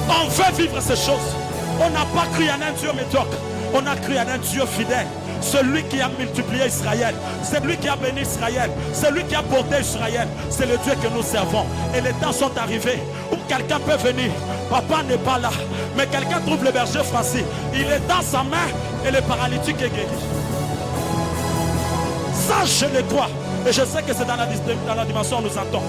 On veut vivre ces choses. On n'a pas cru en un Dieu médiocre. On a cru en un Dieu fidèle. Celui qui a multiplié Israël, celui qui a béni Israël, celui qui a porté Israël, c'est le Dieu que nous servons. Et les temps sont arrivés où quelqu'un peut venir. Papa n'est pas là, mais quelqu'un trouve le berger Francis. Il est dans sa main et le paralytique est guéri. Ça, je le crois. Et je sais que c'est dans la dimension où nous attendons.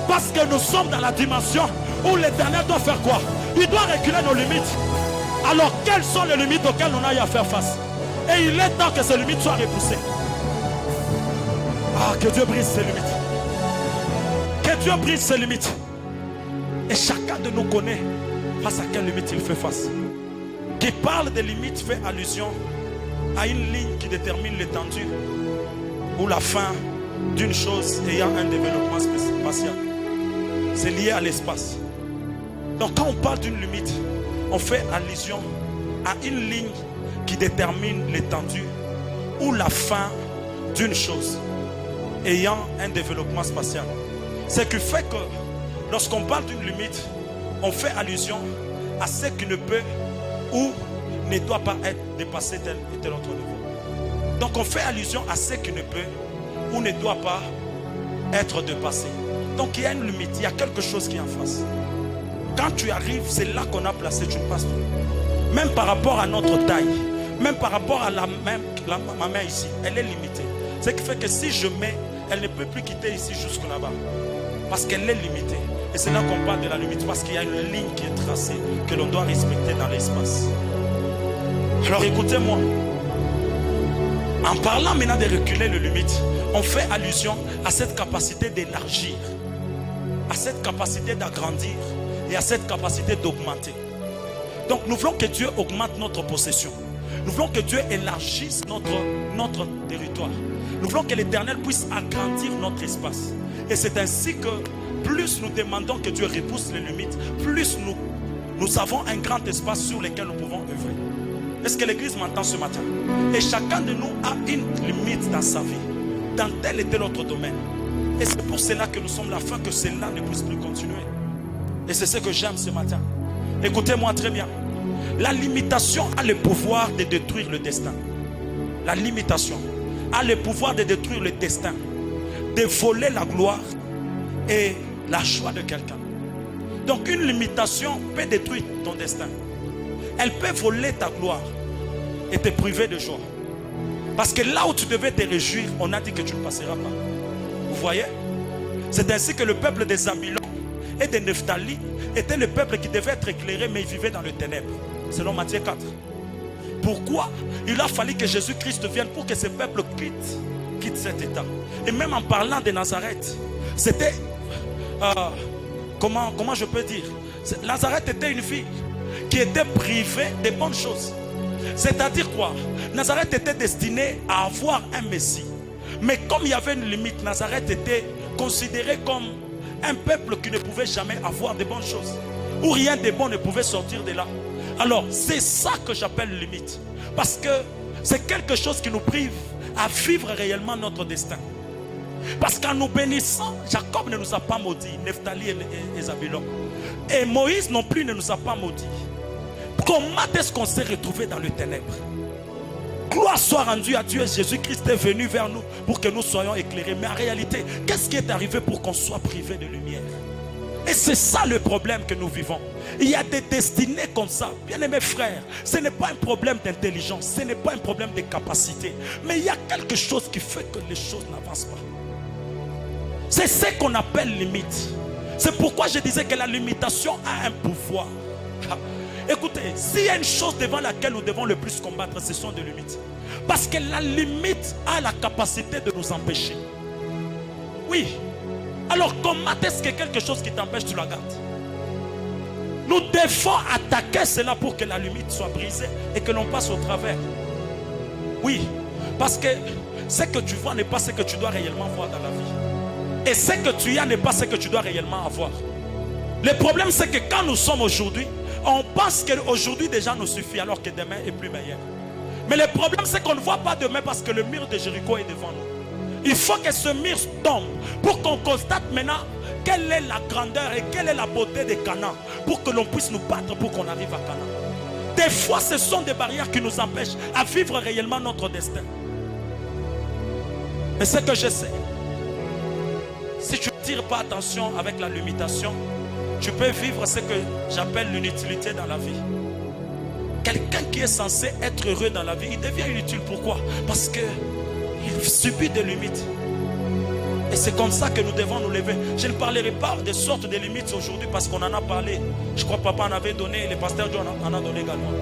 Parce que nous sommes dans la dimension où l'Éternel doit faire quoi? Il doit reculer nos limites. Alors, quelles sont les limites auxquelles on a eu à faire face? Et il est temps que ces limites soient repoussées. Ah, que Dieu brise ces limites. Que Dieu brise ces limites. Et chacun de nous connaît face à quelle limite il fait face. Qui parle des limites fait allusion à une ligne qui détermine l'étendue ou la fin d'une chose ayant un développement spatial. C'est lié à l'espace. Donc quand on parle d'une limite, on fait allusion à une ligne qui détermine l'étendue ou la fin d'une chose ayant un développement spatial. Ce qui fait que lorsqu'on parle d'une limite, on fait allusion à ce qui ne peut ou ne doit pas être dépassé tel et tel autre niveau. Donc on fait allusion à ce qui ne peut ou ne doit pas être dépassé. Donc il y a une limite, il y a quelque chose qui est en face. Quand tu arrives, c'est là qu'on a placé, tu passes. Même par rapport à notre taille, même par rapport à ma main ici, elle est limitée. Ce qui fait que si je mets, elle ne peut plus quitter ici jusque là-bas. Parce qu'elle est limitée. Et c'est là qu'on parle de la limite. Parce qu'il y a une ligne qui est tracée, que l'on doit respecter dans l'espace. Alors écoutez-moi. En parlant maintenant de reculer les limites, on fait allusion à cette capacité d'élargir. a cette capacité d'agrandir et a cette capacité d'augmenter. Donc nous voulons que Dieu augmente notre possession. Nous voulons que Dieu élargisse notre territoire. Nous voulons que l'Éternel puisse agrandir notre espace. Et c'est ainsi que plus nous demandons que Dieu repousse les limites, plus nous avons un grand espace sur lequel nous pouvons œuvrer. Est-ce que l'Église m'entend ce matin? Et chacun de nous a une limite dans sa vie, dans tel et tel autre domaine. Et c'est pour cela que nous sommes là, afin que cela ne puisse plus continuer. Et c'est ce que j'aime ce matin. Écoutez-moi très bien. La limitation a le pouvoir de détruire le destin. La limitation a le pouvoir de détruire le destin, de voler la gloire et la joie de quelqu'un. Donc une limitation peut détruire ton destin. Elle peut voler ta gloire et te priver de joie. Parce que là où tu devais te réjouir, on a dit que tu ne passeras pas. Vous voyez? C'est ainsi que le peuple des Zabulon et des Nephtali était le peuple qui devait être éclairé, mais il vivait dans les ténèbres. Selon Matthieu 4. Pourquoi? Il a fallu que Jésus-Christ vienne pour que ce peuple quitte cet état. Et même en parlant de Nazareth, c'était... comment je peux dire? Nazareth était une ville qui était privée de bonnes choses. C'est-à-dire quoi? Nazareth était destiné à avoir un Messie. Mais comme il y avait une limite, Nazareth était considéré comme un peuple qui ne pouvait jamais avoir de bonnes choses. Où rien de bon ne pouvait sortir de là. Alors, c'est ça que j'appelle limite. Parce que c'est quelque chose qui nous prive à vivre réellement notre destin. Parce qu'en nous bénissant, Jacob ne nous a pas maudit, Nephtali et Zabulon. Et Moïse non plus ne nous a pas maudit. Comment est-ce qu'on s'est retrouvé dans les ténèbres? Gloire soit rendue à Dieu. Jésus-Christ est venu vers nous pour que nous soyons éclairés. Mais en réalité, qu'est-ce qui est arrivé pour qu'on soit privé de lumière? Et c'est ça le problème que nous vivons. Il y a des destinées comme ça. Bien-aimés frères, ce n'est pas un problème d'intelligence, ce n'est pas un problème de capacité. Mais il y a quelque chose qui fait que les choses n'avancent pas. C'est ce qu'on appelle limite. C'est pourquoi je disais que la limitation a un pouvoir. Écoutez, s'il y a une chose devant laquelle nous devons le plus combattre, ce sont des limites. Parce que la limite a la capacité de nous empêcher. Oui. Alors comment est-ce que quelque chose qui t'empêche, tu la gardes? Nous devons attaquer cela pour que la limite soit brisée et que l'on passe au travers. Oui. Parce que ce que tu vois n'est pas ce que tu dois réellement voir dans la vie. Et ce que tu as n'est pas ce que tu dois réellement avoir. Le problème c'est que quand nous sommes aujourd'hui, on pense qu'aujourd'hui déjà nous suffit alors que demain est plus meilleur. Mais le problème c'est qu'on ne voit pas demain parce que le mur de Jéricho est devant nous. Il faut que ce mur tombe pour qu'on constate maintenant quelle est la grandeur et quelle est la beauté de Canaan pour que l'on puisse nous battre pour qu'on arrive à Canaan. Des fois ce sont des barrières qui nous empêchent à vivre réellement notre destin. Mais ce que je sais, si tu ne tires pas attention avec la limitation, tu peux vivre ce que j'appelle l'inutilité dans la vie. Quelqu'un qui est censé être heureux dans la vie, il devient inutile. Pourquoi? Parce qu'il subit des limites. Et c'est comme ça que nous devons nous lever. Je ne parlerai pas de sortes de limites aujourd'hui parce qu'on en a parlé. Je crois que papa en avait donné, le pasteur John en a donné également.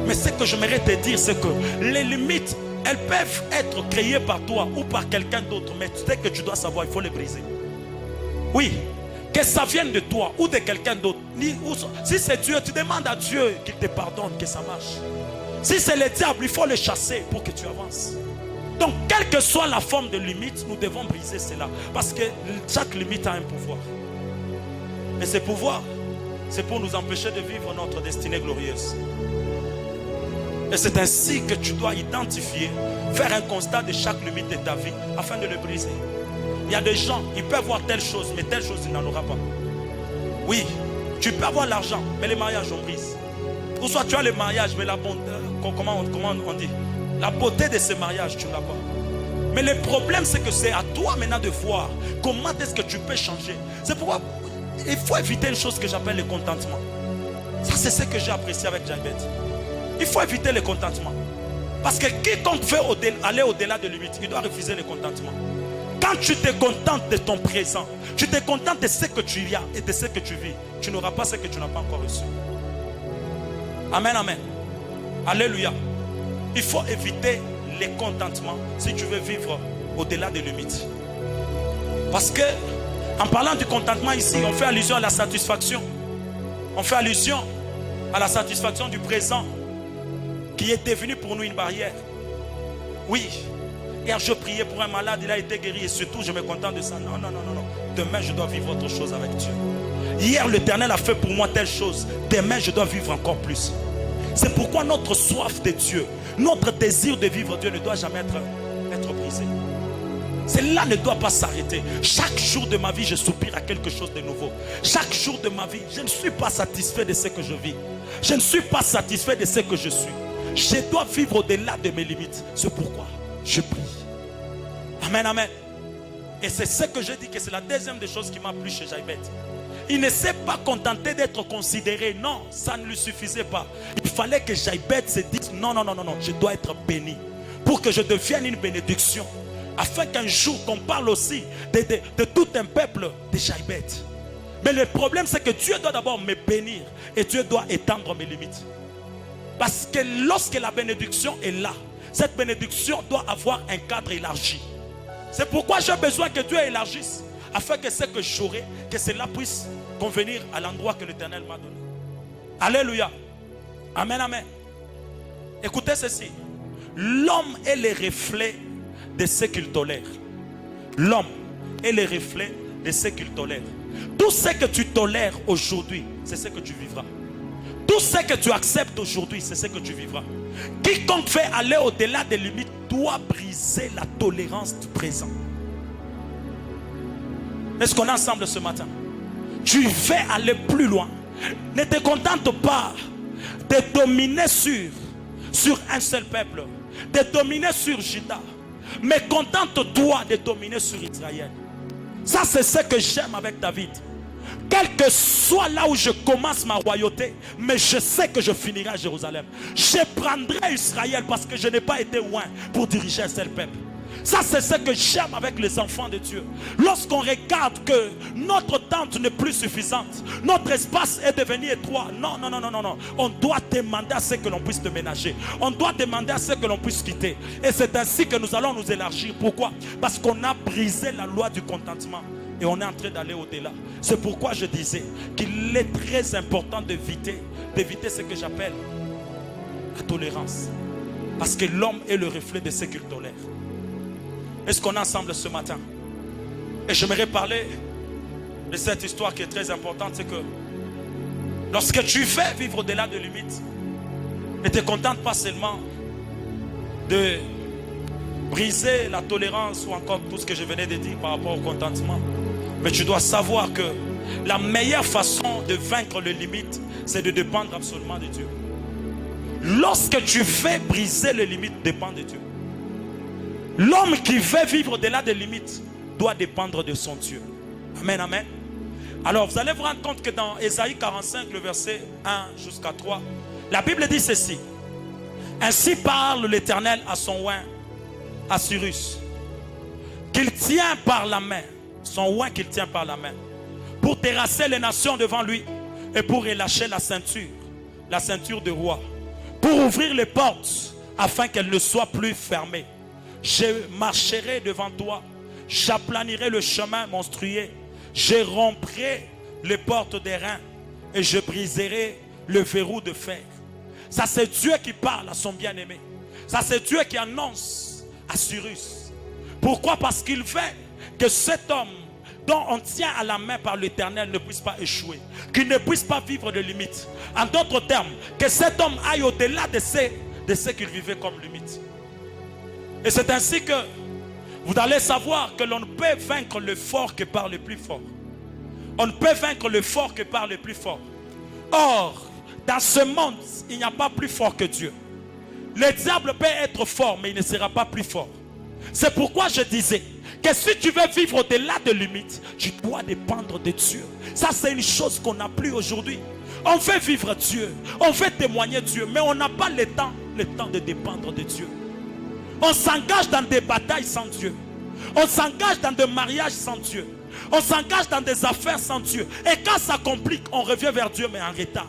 Mais ce que j'aimerais te dire, c'est que les limites, elles peuvent être créées par toi ou par quelqu'un d'autre. Mais tu sais que tu dois savoir, il faut les briser. Oui. Que ça vienne de toi ou de quelqu'un d'autre. Si c'est Dieu, tu demandes à Dieu qu'il te pardonne, que ça marche. Si c'est le diable, il faut le chasser pour que tu avances. Donc, quelle que soit la forme de limite, nous devons briser cela. Parce que chaque limite a un pouvoir. Et ce pouvoir, c'est pour nous empêcher de vivre notre destinée glorieuse. Et c'est ainsi que tu dois identifier, faire un constat de chaque limite de ta vie afin de le briser. Il y a des gens, ils peuvent avoir telle chose, mais telle chose, il n'en aura pas. Oui, tu peux avoir l'argent, mais les mariages, on brise. Ou soit tu as le mariage, mais la bonté, comment on dit? La beauté de ce mariage, tu ne l'as pas. Mais le problème, c'est que c'est à toi maintenant de voir comment est-ce que tu peux changer. C'est pourquoi il faut éviter une chose que j'appelle le contentement. Ça, c'est ce que j'ai apprécié avec Jaibet. Il faut éviter le contentement. Parce que quiconque veut aller au-delà de limites, il doit refuser le contentement. Quand tu te contentes de ton présent, tu te contentes de ce que tu as et de ce que tu vis, tu n'auras pas ce que tu n'as pas encore reçu. Amen, amen. Alléluia. Il faut éviter les contentements si tu veux vivre au-delà des limites. Parce que En parlant du contentement ici, on fait allusion à la satisfaction. On fait allusion à la satisfaction du présent qui est devenu pour nous une barrière. Oui, hier je priais pour un malade, il a été guéri et surtout je me contente de ça. Non. Demain je dois vivre autre chose avec Dieu. Hier l'Éternel a fait pour moi telle chose. Demain je dois vivre encore plus. C'est pourquoi notre soif de Dieu, notre désir de vivre Dieu ne doit jamais être brisé. Cela ne doit pas s'arrêter. Chaque jour de ma vie, je soupire à quelque chose de nouveau. Chaque jour de ma vie, je ne suis pas satisfait de ce que je vis. Je ne suis pas satisfait de ce que je suis. Je dois vivre au-delà de mes limites. C'est pourquoi je prie. Amen, amen. Et c'est ce que je dis que c'est la deuxième des choses qui m'a plu chez Jaïbet. Il ne s'est pas contenté d'être considéré. Non, ça ne lui suffisait pas. Il fallait que Jaïbet se dise non, je dois être béni. Pour que je devienne une bénédiction. Afin qu'un jour qu'on parle aussi de tout un peuple de Jaïbet. Mais le problème c'est que Dieu doit d'abord me bénir. Et Dieu doit étendre mes limites. Parce que lorsque la bénédiction est là, cette bénédiction doit avoir un cadre élargi. C'est pourquoi j'ai besoin que Dieu élargisse. Afin que ce que j'aurai, que cela puisse convenir à l'endroit que l'Éternel m'a donné. Alléluia. Amen, amen. Écoutez ceci. L'homme est le reflet de ce qu'il tolère. L'homme est le reflet de ce qu'il tolère. Tout ce que tu tolères aujourd'hui, c'est ce que tu vivras. Tout ce que tu acceptes aujourd'hui, c'est ce que tu vivras. Quiconque fait aller au-delà des limites doit briser la tolérance du présent. Est-ce qu'on est ensemble ce matin? Tu veux aller plus loin. Ne te contente pas de dominer sur un seul peuple, de dominer sur Juda. Mais contente-toi de dominer sur Israël. Ça c'est ce que j'aime avec David. Quel que soit là où je commence ma royauté, mais je sais que je finirai à Jérusalem. Je prendrai Israël parce que je n'ai pas été loin pour diriger un seul peuple. Ça c'est ce que j'aime avec les enfants de Dieu. Lorsqu'on regarde que notre tente n'est plus suffisante, notre espace est devenu étroit. Non. On doit demander à ce que l'on puisse déménager. On doit demander à ce que l'on puisse quitter. Et c'est ainsi que nous allons nous élargir. Pourquoi? Parce qu'on a brisé la loi du contentement. Et on est en train d'aller au-delà. C'est pourquoi je disais qu'il est très important d'éviter ce que j'appelle la tolérance. Parce que l'homme est le reflet de ce qu'il tolère. Est-ce qu'on est ensemble ce matin? Et j'aimerais parler de cette histoire qui est très importante. C'est que lorsque tu fais vivre au-delà de limites, ne te contente pas seulement de briser la tolérance ou encore tout ce que je venais de dire par rapport au contentement. Mais tu dois savoir que la meilleure façon de vaincre les limites, c'est de dépendre absolument de Dieu. Lorsque tu fais briser les limites, dépend de Dieu. L'homme qui veut vivre au-delà des limites doit dépendre de son Dieu. Amen, amen. Alors vous allez vous rendre compte que dans Ésaïe 45, le verset 1 jusqu'à 3, la Bible dit ceci. Ainsi parle l'Éternel à son oint, à Cyrus, qu'il tient par la main, son oint qu'il tient par la main, pour terrasser les nations devant lui et pour relâcher la ceinture de roi, pour ouvrir les portes afin qu'elles ne soient plus fermées. Je marcherai devant toi, j'aplanirai le chemin monstrueux, je romprai les portes des reins et je briserai le verrou de fer. Ça c'est Dieu qui parle à son bien-aimé. Ça c'est Dieu qui annonce à Cyrus. Pourquoi? Parce qu'il veut que cet homme dont on tient à la main par l'Éternel ne puisse pas échouer, qu'il ne puisse pas vivre de limites. En d'autres termes, que cet homme aille au-delà de ce qu'il vivait comme limite. Et c'est ainsi que vous allez savoir que l'on ne peut vaincre le fort que par le plus fort. On ne peut vaincre le fort que par le plus fort. Or, dans ce monde, il n'y a pas plus fort que Dieu. Le diable peut être fort, mais il ne sera pas plus fort. C'est pourquoi je disais que si tu veux vivre au-delà des limites, tu dois dépendre de Dieu. Ça, c'est une chose qu'on n'a plus aujourd'hui. On veut vivre Dieu, on veut témoigner Dieu, mais on n'a pas le temps de dépendre de Dieu. On s'engage dans des batailles sans Dieu. On s'engage dans des mariages sans Dieu. On s'engage dans des affaires sans Dieu. Et quand ça complique, on revient vers Dieu, mais en retard.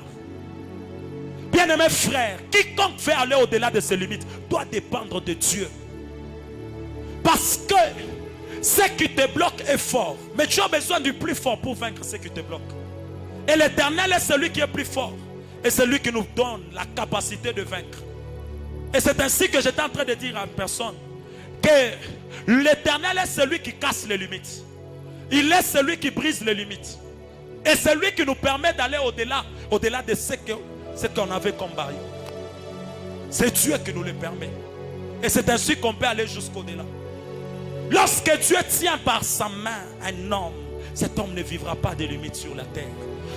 Bien-aimés frères, quiconque fait aller au-delà de ses limites doit dépendre de Dieu. Parce que Ce qui te bloque est fort. Mais tu as besoin du plus fort pour vaincre ce qui te bloque. Et l'Éternel est celui qui est plus fort. Et c'est lui qui nous donne la capacité de vaincre. Et c'est ainsi que j'étais en train de dire à une personne que l'Éternel est celui qui casse les limites. Il est celui qui brise les limites. Et c'est lui qui nous permet d'aller au-delà de ce qu'on avait comme barrière. C'est Dieu qui nous le permet. Et c'est ainsi qu'on peut aller jusqu'au-delà. Lorsque Dieu tient par sa main un homme, cet homme ne vivra pas de limites sur la terre.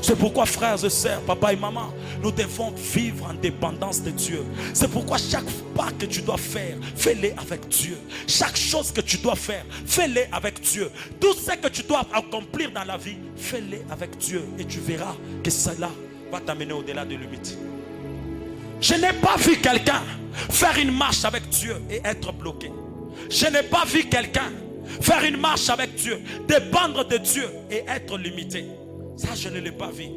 C'est pourquoi, frères et sœurs, papa et maman, nous devons vivre en dépendance de Dieu. C'est pourquoi chaque pas que tu dois faire, fais-le avec Dieu. Chaque chose que tu dois faire, fais-le avec Dieu. Tout ce que tu dois accomplir dans la vie, fais-le avec Dieu. Et tu verras que cela va t'amener au-delà des limites. Je n'ai pas vu quelqu'un faire une marche avec Dieu et être bloqué. Je n'ai pas vu quelqu'un faire une marche avec Dieu, dépendre de Dieu et être limité. Ça, je ne l'ai pas vu.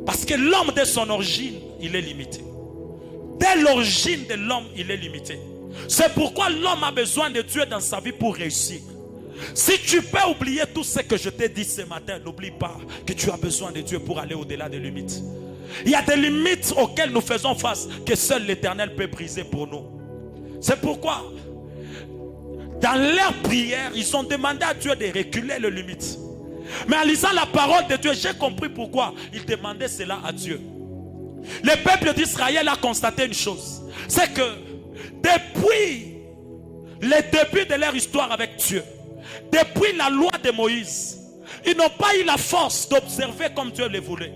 Parce que l'homme de son origine, il est limité. Dès l'origine de l'homme, il est limité. C'est pourquoi l'homme a besoin de Dieu dans sa vie pour réussir. Si tu peux oublier tout ce que je t'ai dit ce matin, n'oublie pas que tu as besoin de Dieu pour aller au-delà des limites. Il y a des limites auxquelles nous faisons face que seul l'Éternel peut briser pour nous. C'est pourquoi dans leur prière, ils ont demandé à Dieu de reculer les limites. Mais en lisant la parole de Dieu, j'ai compris pourquoi ils demandaient cela à Dieu. Le peuple d'Israël a constaté une chose. C'est que depuis le début de leur histoire avec Dieu, depuis la loi de Moïse, ils n'ont pas eu la force d'observer comme Dieu le voulait.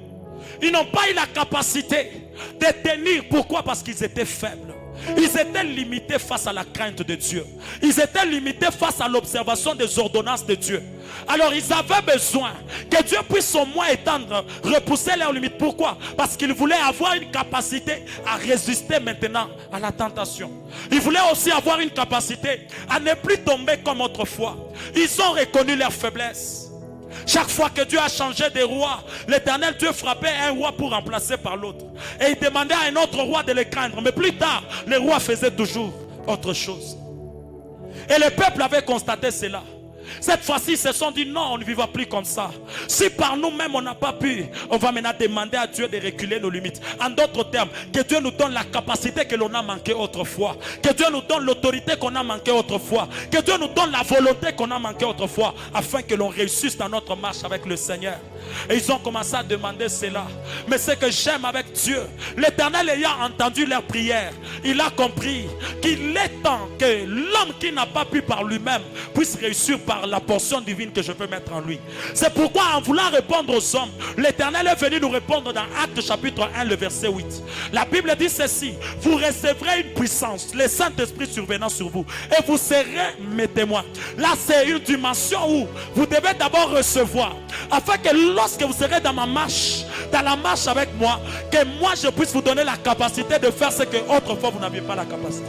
Ils n'ont pas eu la capacité de tenir. Pourquoi? Parce qu'ils étaient faibles. Ils étaient limités face à la crainte de Dieu. Ils étaient limités face à l'observation des ordonnances de Dieu. Alors ils avaient besoin que Dieu puisse au moins étendre, repousser leurs limites. Pourquoi? Parce qu'ils voulaient avoir une capacité à résister maintenant à la tentation. Ils voulaient aussi avoir une capacité à ne plus tomber comme autrefois. Ils ont reconnu leur faiblesse. Chaque fois que Dieu a changé de roi, l'Éternel Dieu frappait un roi pour remplacer par l'autre. Et il demandait à un autre roi de le craindre. Mais plus tard, le roi faisait toujours autre chose. Et le peuple avait constaté cela. Cette fois-ci, ils se sont dit non, on ne vivra plus comme ça. Si par nous-mêmes on n'a pas pu, on va maintenant demander à Dieu de reculer nos limites. En d'autres termes, que Dieu nous donne la capacité que l'on a manqué autrefois. Que Dieu nous donne l'autorité qu'on a manqué autrefois. Que Dieu nous donne la volonté qu'on a manqué autrefois. Afin que l'on réussisse dans notre marche avec le Seigneur. Et ils ont commencé à demander cela. Mais ce que j'aime avec Dieu, l'Éternel ayant entendu leur prière, il a compris qu'il est temps que l'homme qui n'a pas pu par lui-même puisse réussir par la portion divine que je peux mettre en lui. C'est pourquoi en voulant répondre aux hommes, l'Éternel est venu nous répondre dans Actes chapitre 1, le verset 8. La Bible dit ceci: vous recevrez une puissance, le Saint-Esprit survenant sur vous, et vous serez mes témoins. Là, c'est une dimension où vous devez d'abord recevoir, afin que lorsque vous serez dans ma marche, dans la marche avec moi, que moi je puisse vous donner la capacité de faire ce que autrefois vous n'aviez pas la capacité.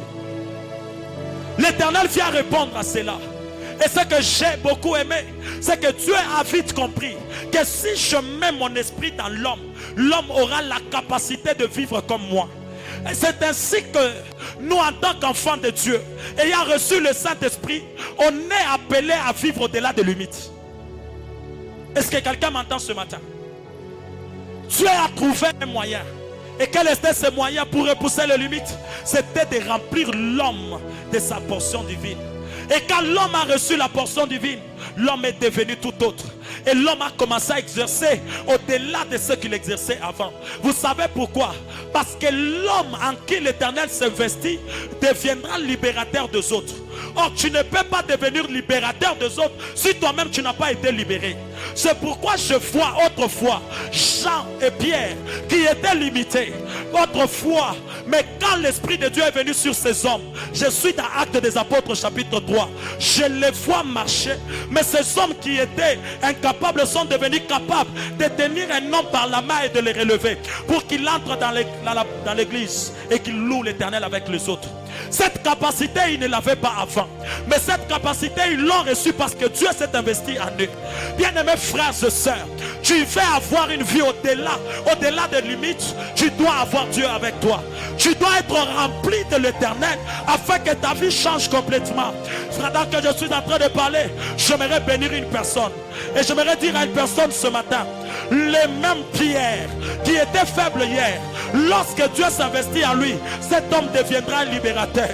L'Éternel vient répondre à cela. Et ce que j'ai beaucoup aimé, c'est que Dieu a vite compris que si je mets mon esprit dans l'homme, l'homme aura la capacité de vivre comme moi. Et c'est ainsi que nous, en tant qu'enfants de Dieu, ayant reçu le Saint-Esprit, on est appelés à vivre au-delà des limites. Est-ce que quelqu'un m'entend ce matin? Dieu a trouvé un moyen. Et quel était ce moyen pour repousser les limites? C'était de remplir l'homme de sa portion divine. Et quand l'homme a reçu la portion divine, l'homme est devenu tout autre. Et l'homme a commencé à exercer au-delà de ce qu'il exerçait avant. Vous savez pourquoi? Parce que l'homme en qui l'Éternel s'investit deviendra libérateur des autres. Or, tu ne peux pas devenir libérateur des autres si toi-même tu n'as pas été libéré. C'est pourquoi je vois autrefois Jean et Pierre qui étaient limités autrefois. Mais quand l'Esprit de Dieu est venu sur ces hommes, je suis dans Actes des Apôtres chapitre 3, je les vois marcher. Mais ces hommes qui étaient incapables sont devenus capables de tenir un homme par la main et de le relever pour qu'il entre dans l'église et qu'il loue l'Éternel avec les autres. Cette capacité, ils ne l'avaient pas avant. Mais cette capacité, ils l'ont reçue parce que Dieu s'est investi en eux. Bien-aimés frères et sœurs, tu veux avoir une vie au-delà des limites, tu dois avoir Dieu avec toi. Tu dois être rempli de l'Éternel afin que ta vie change complètement. Pendant que je suis en train de parler, j'aimerais bénir une personne. Et j'aimerais dire à une personne ce matin, les mêmes pierres qui étaient faibles hier, lorsque Dieu s'investit en lui, cet homme deviendra un libérateur.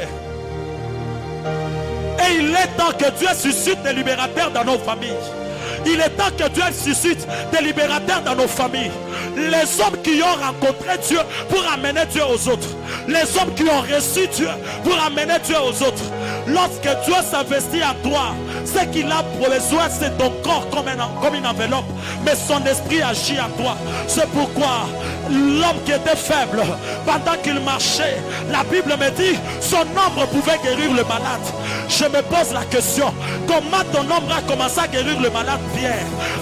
Et il est temps que Dieu suscite des libérateurs dans nos familles. Il est temps que Dieu suscite des libérateurs dans nos familles. Les hommes qui ont rencontré Dieu pour amener Dieu aux autres. Les hommes qui ont reçu Dieu pour amener Dieu aux autres. Lorsque Dieu s'investit en toi, ce qu'il a besoin, c'est ton corps comme une enveloppe. Mais son esprit agit en toi. C'est pourquoi l'homme qui était faible, pendant qu'il marchait, la Bible me dit, son ombre pouvait guérir le malade. Je me pose la question, comment ton ombre a commencé à guérir le malade hier,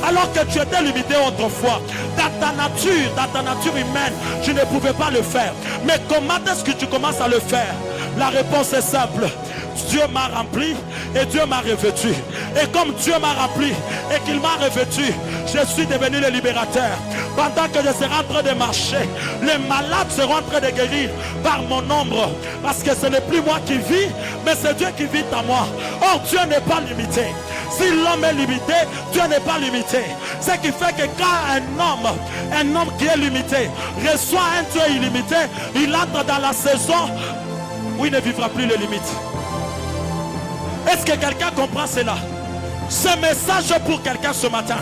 alors que tu étais limité autrefois? Dans ta nature humaine, tu ne pouvais pas le faire. Mais comment est-ce que tu commences à le faire? La réponse est simple. Dieu m'a rempli et Dieu m'a revêtu. Et comme Dieu m'a rempli et qu'il m'a revêtu, je suis devenu le libérateur. Pendant que je serai en train de marcher, les malades seront en train de guérir par mon ombre. Parce que ce n'est plus moi qui vis, mais c'est Dieu qui vit en moi. Or, Dieu n'est pas limité. Si l'homme est limité, Dieu n'est pas limité. Ce qui fait que quand un homme qui est limité, reçoit un Dieu illimité, il entre dans la saison où il ne vivra plus les limites. Est-ce que quelqu'un comprend cela? Ce message pour quelqu'un ce matin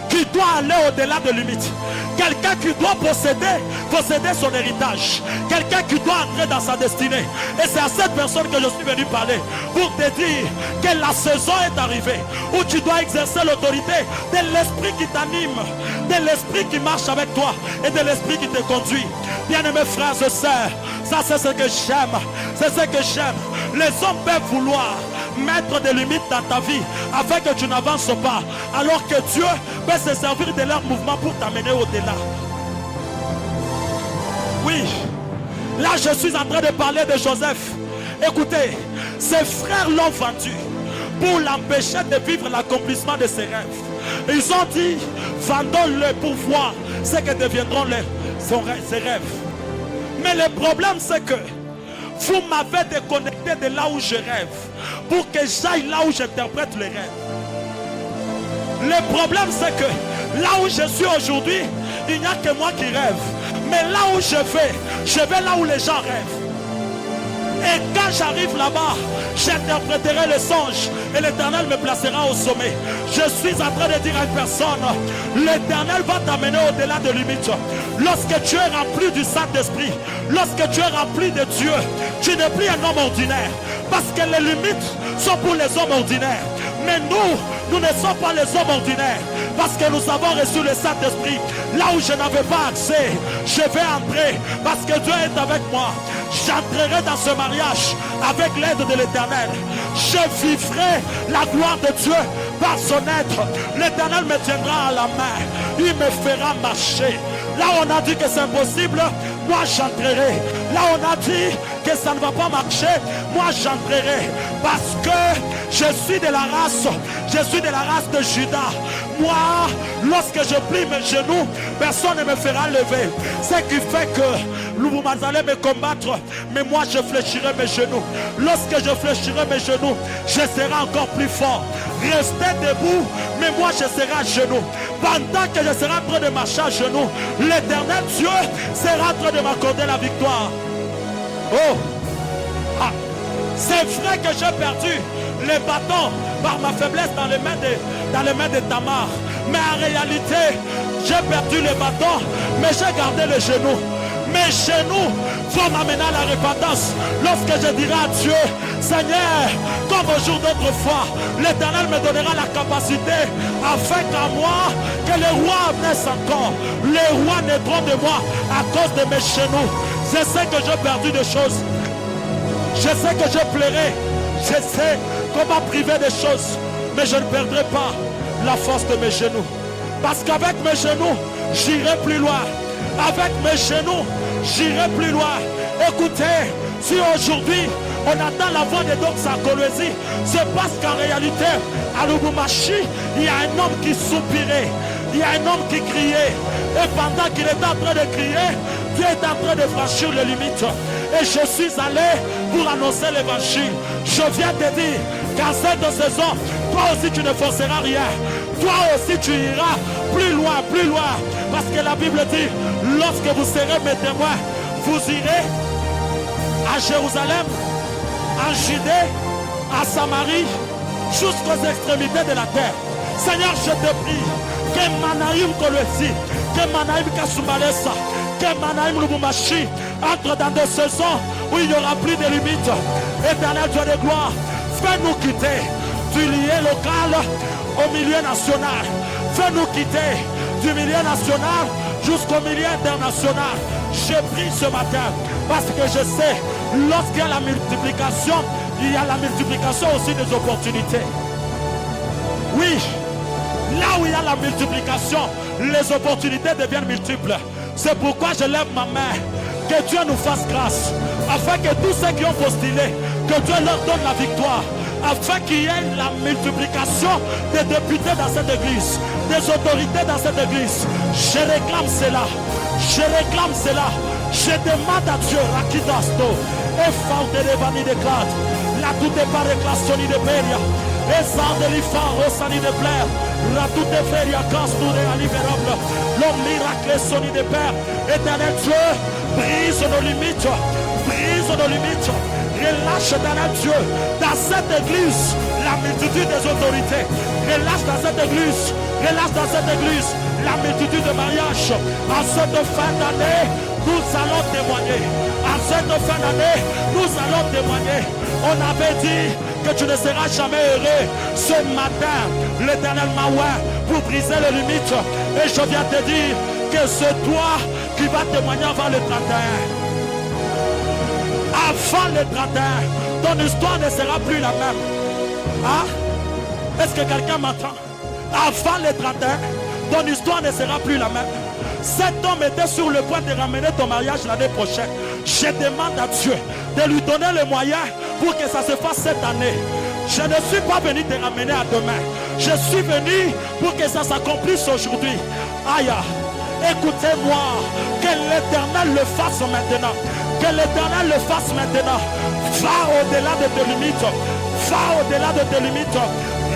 qui doit aller au-delà de limites. Quelqu'un qui doit posséder son héritage. Quelqu'un qui doit entrer dans sa destinée. Et c'est à cette personne que je suis venu parler pour te dire que la saison est arrivée où tu dois exercer l'autorité de l'esprit qui t'anime, de l'esprit qui marche avec toi et de l'esprit qui te conduit. Bien-aimés frères et sœurs, ça c'est ce que j'aime. C'est ce que j'aime. Les hommes peuvent vouloir mettre des limites dans ta vie afin que tu n'avances pas, alors que Dieu peut se servir de leur mouvement pour t'amener au-delà. Oui, là je suis en train de parler de Joseph. Écoutez, ses frères l'ont vendu pour l'empêcher de vivre l'accomplissement de ses rêves. Ils ont dit, vendons-le pour voir ce que deviendront ses rêves. Mais le problème c'est que vous m'avez déconnecté de là où je rêve pour que j'aille là où j'interprète les rêves. Le problème c'est que là où je suis aujourd'hui, il n'y a que moi qui rêve. Mais là où je vais là où les gens rêvent. Et quand j'arrive là-bas, j'interpréterai le songe et l'Éternel me placera au sommet. Je suis en train de dire à une personne, l'Éternel va t'amener au-delà de limites. Lorsque tu es rempli du Saint-Esprit, lorsque tu es rempli de Dieu, tu n'es plus un homme ordinaire. Parce que les limites sont pour les hommes ordinaires. Mais nous ne sommes pas les hommes ordinaires. Parce que nous avons reçu le Saint-Esprit. Là où je n'avais pas accès, je vais entrer. Parce que Dieu est avec moi. J'entrerai dans ce mariage avec l'aide de l'Éternel. Je vivrai la gloire de Dieu par son être. L'Éternel me tiendra à la main. Il me fera marcher. Là où on a dit que c'est impossible, moi j'entrerai. Là où on a dit que ça ne va pas marcher, moi j'entrerai. Parce que je suis de la race de Judas. Moi, lorsque je plie mes genoux, personne ne me fera lever. Ce qui fait que vous allez me combattre, mais moi je fléchirai mes genoux. Lorsque je fléchirai mes genoux, je serai encore plus fort. Restez debout, mais moi je serai à genoux. Pendant que je serai en train de marcher à genoux, l'Éternel Dieu sera en train de m'accorder la victoire. Oh! Ah. C'est vrai que j'ai perdu les bâtons par ma faiblesse dans les mains de Tamar. Mais en réalité, j'ai perdu les bâtons, mais j'ai gardé les genoux. Mes genoux vont m'amener à la repentance. Lorsque je dirai à Dieu, Seigneur, comme au jour d'autrefois, l'Éternel me donnera la capacité afin qu'à moi, que les rois naissent encore. Les rois naîtront de moi à cause de mes genoux. Je sais que j'ai perdu des choses. Je sais que je plairai. Je sais qu'on m'a privé des choses. Mais je ne perdrai pas la force de mes genoux. Parce qu'avec mes genoux, j'irai plus loin. Avec mes genoux, j'irai plus loin. Écoutez, si aujourd'hui on attend la voix de Doxa-Kolwezi, c'est parce qu'en réalité, à Lubumbashi, il y a un homme qui soupirait. Il y a un homme qui criait. Et pendant qu'il était en train de crier, Tu es en train de franchir les limites. Et je suis allé pour annoncer l'évangile. Je viens te dire qu'en cette saison, toi aussi tu ne forceras rien. Toi aussi tu iras plus loin, plus loin. Parce que la Bible dit, lorsque vous serez mes témoins, vous irez à Jérusalem, en Judée, à Samarie, jusqu'aux extrémités de la terre. Seigneur, je te prie, que Manaïm Kolesi, que Manaïm Kasumbalesa, que Manaïm Lubumbashi entre dans des saisons où il n'y aura plus de limites. Éternel Dieu de gloire, fais-nous quitter du milieu local au milieu national. Fais-nous quitter du milieu national jusqu'au milieu international. Je prie ce matin parce que je sais, lorsqu'il y a la multiplication, il y a la multiplication aussi des opportunités. Oui, là où il y a la multiplication, les opportunités deviennent multiples. C'est pourquoi je lève ma main. Que Dieu nous fasse grâce, afin que tous ceux qui ont postulé, que Dieu leur donne la victoire, afin qu'il y ait la multiplication des députés dans cette église, des autorités dans cette église. Je réclame cela, je réclame cela. Je demande à Dieu, Rakidasto, et Faude de Vani de Clade, la toute par éclassoni de Péria, et sans de l'Ifar, Rosani de Blair, la toute Féria, Castou de la Libérable, l'homme miracle, Soni de Père, éternel Dieu, brise nos limites, brise nos limites, relâche éternel Dieu, dans cette église, la multitude des autorités, relâche dans cette église, relâche dans cette église, la multitude de mariages, en cette fin d'année, nous allons témoigner. En cette fin d'année, nous allons témoigner. On avait dit que tu ne seras jamais heureux. Ce matin, l'Éternel m'a oint pour briser les limites. Et je viens te dire que c'est toi qui vas témoigner avant le 31. Avant le 31, ton histoire ne sera plus la même. Hein? Est-ce que quelqu'un m'entend? Avant le 31, ton histoire ne sera plus la même. Cet homme était sur le point de ramener ton mariage l'année prochaine. Je demande à Dieu de lui donner les moyens pour que ça se fasse cette année. Je ne suis pas venu te ramener à demain. Je suis venu pour que ça s'accomplisse aujourd'hui. Aïe, écoutez-moi, que l'Éternel le fasse maintenant. Que l'Éternel le fasse maintenant. Va au-delà de tes limites. Va au-delà de tes limites.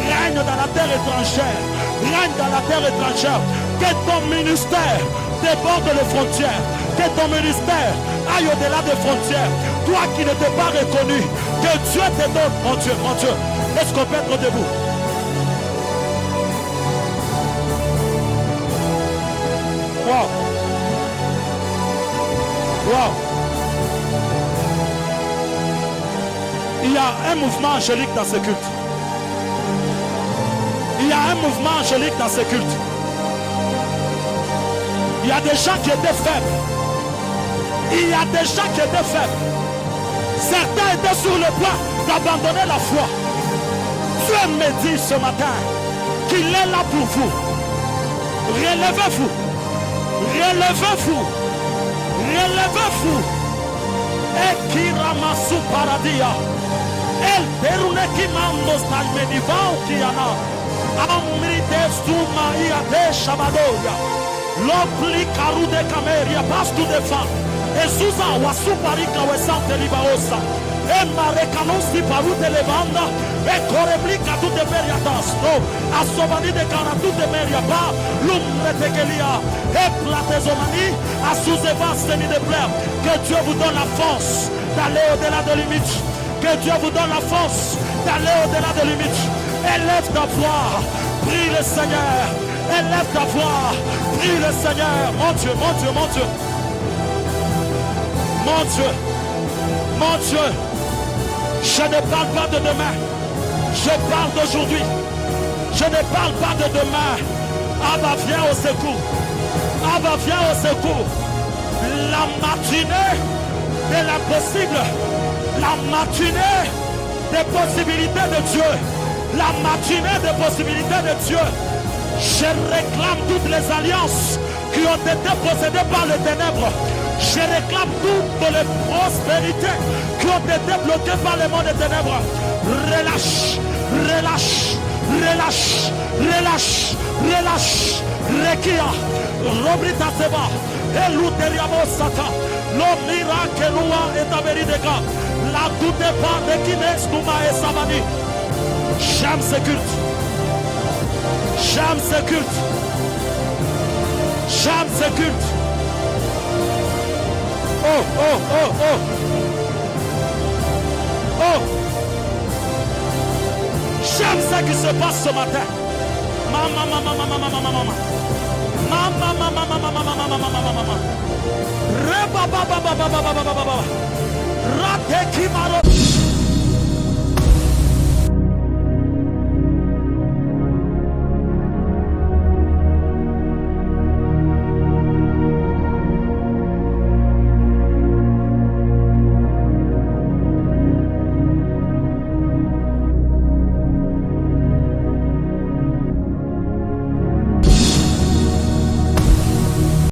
Règne dans la terre étrangère. Règne dans la terre étrangère. Que ton ministère déborde les frontières. Que ton ministère aille au-delà des frontières. Toi qui ne t'es pas reconnu, que Dieu te donne. Mon Dieu, mon Dieu. Est-ce qu'on peut être debout? Wow. Wow. Il y a un mouvement angélique dans ce culte. Il y a un mouvement angélique dans ce culte. Il y a des gens qui étaient faibles. Il y a des gens qui étaient faibles. Certains étaient sur le point d'abandonner la foi. Dieu me dit ce matin qu'il est là pour vous. Relevez-vous. Relevez-vous. Relevez-vous. Et qui ramasse au paradis. El perune qui mandos talmenivao qui ana. Amrite stuma iate shabadoya. L'opli karu de cameria pastu de fa. Esusa wasuparika wesante libaosa. E marecanosti paru de levanda. E coreblica tu de periatasto. Assobani de cara tu de meriaba. L'umre de gelia. E platezomani. Asuzeva seni de plaire. Que Dieu vous donne la force d'aller au-delà des limites. Que Dieu vous donne la force d'aller au-delà des limites. Élève ta voix. Prie le Seigneur. Élève ta voix. Prie le Seigneur. Mon Dieu, mon Dieu, mon Dieu. Mon Dieu. Mon Dieu. Je ne parle pas de demain. Je parle d'aujourd'hui. Je ne parle pas de demain. Abba, viens au secours. Abba, viens au secours. La matinée de l'impossible. La matinée des possibilités de Dieu. La matinée des possibilités de Dieu. Je réclame toutes les alliances qui ont été possédées par les ténèbres. Je réclame toutes les prospérités qui ont été bloquées par le monde des ténèbres. Relâche, relâche, relâche, relâche, relâche. Rekia, Robrita Seba, Eluteriamo Sata. Lo miracle est aberidega. La doute pas de Kines Kuma et Sabani. J'aime ce culte. J'aime ce culte. J'aime ce culte. Oh, oh, oh, oh. Oh. J'aime ce qui se passe ce matin. Maman, maman, maman, maman, maman, maman. Maman, maman, maman, maman, maman, maman, maman, maman. Reba, baba, baba, baba, baba, baba. Rate kimaro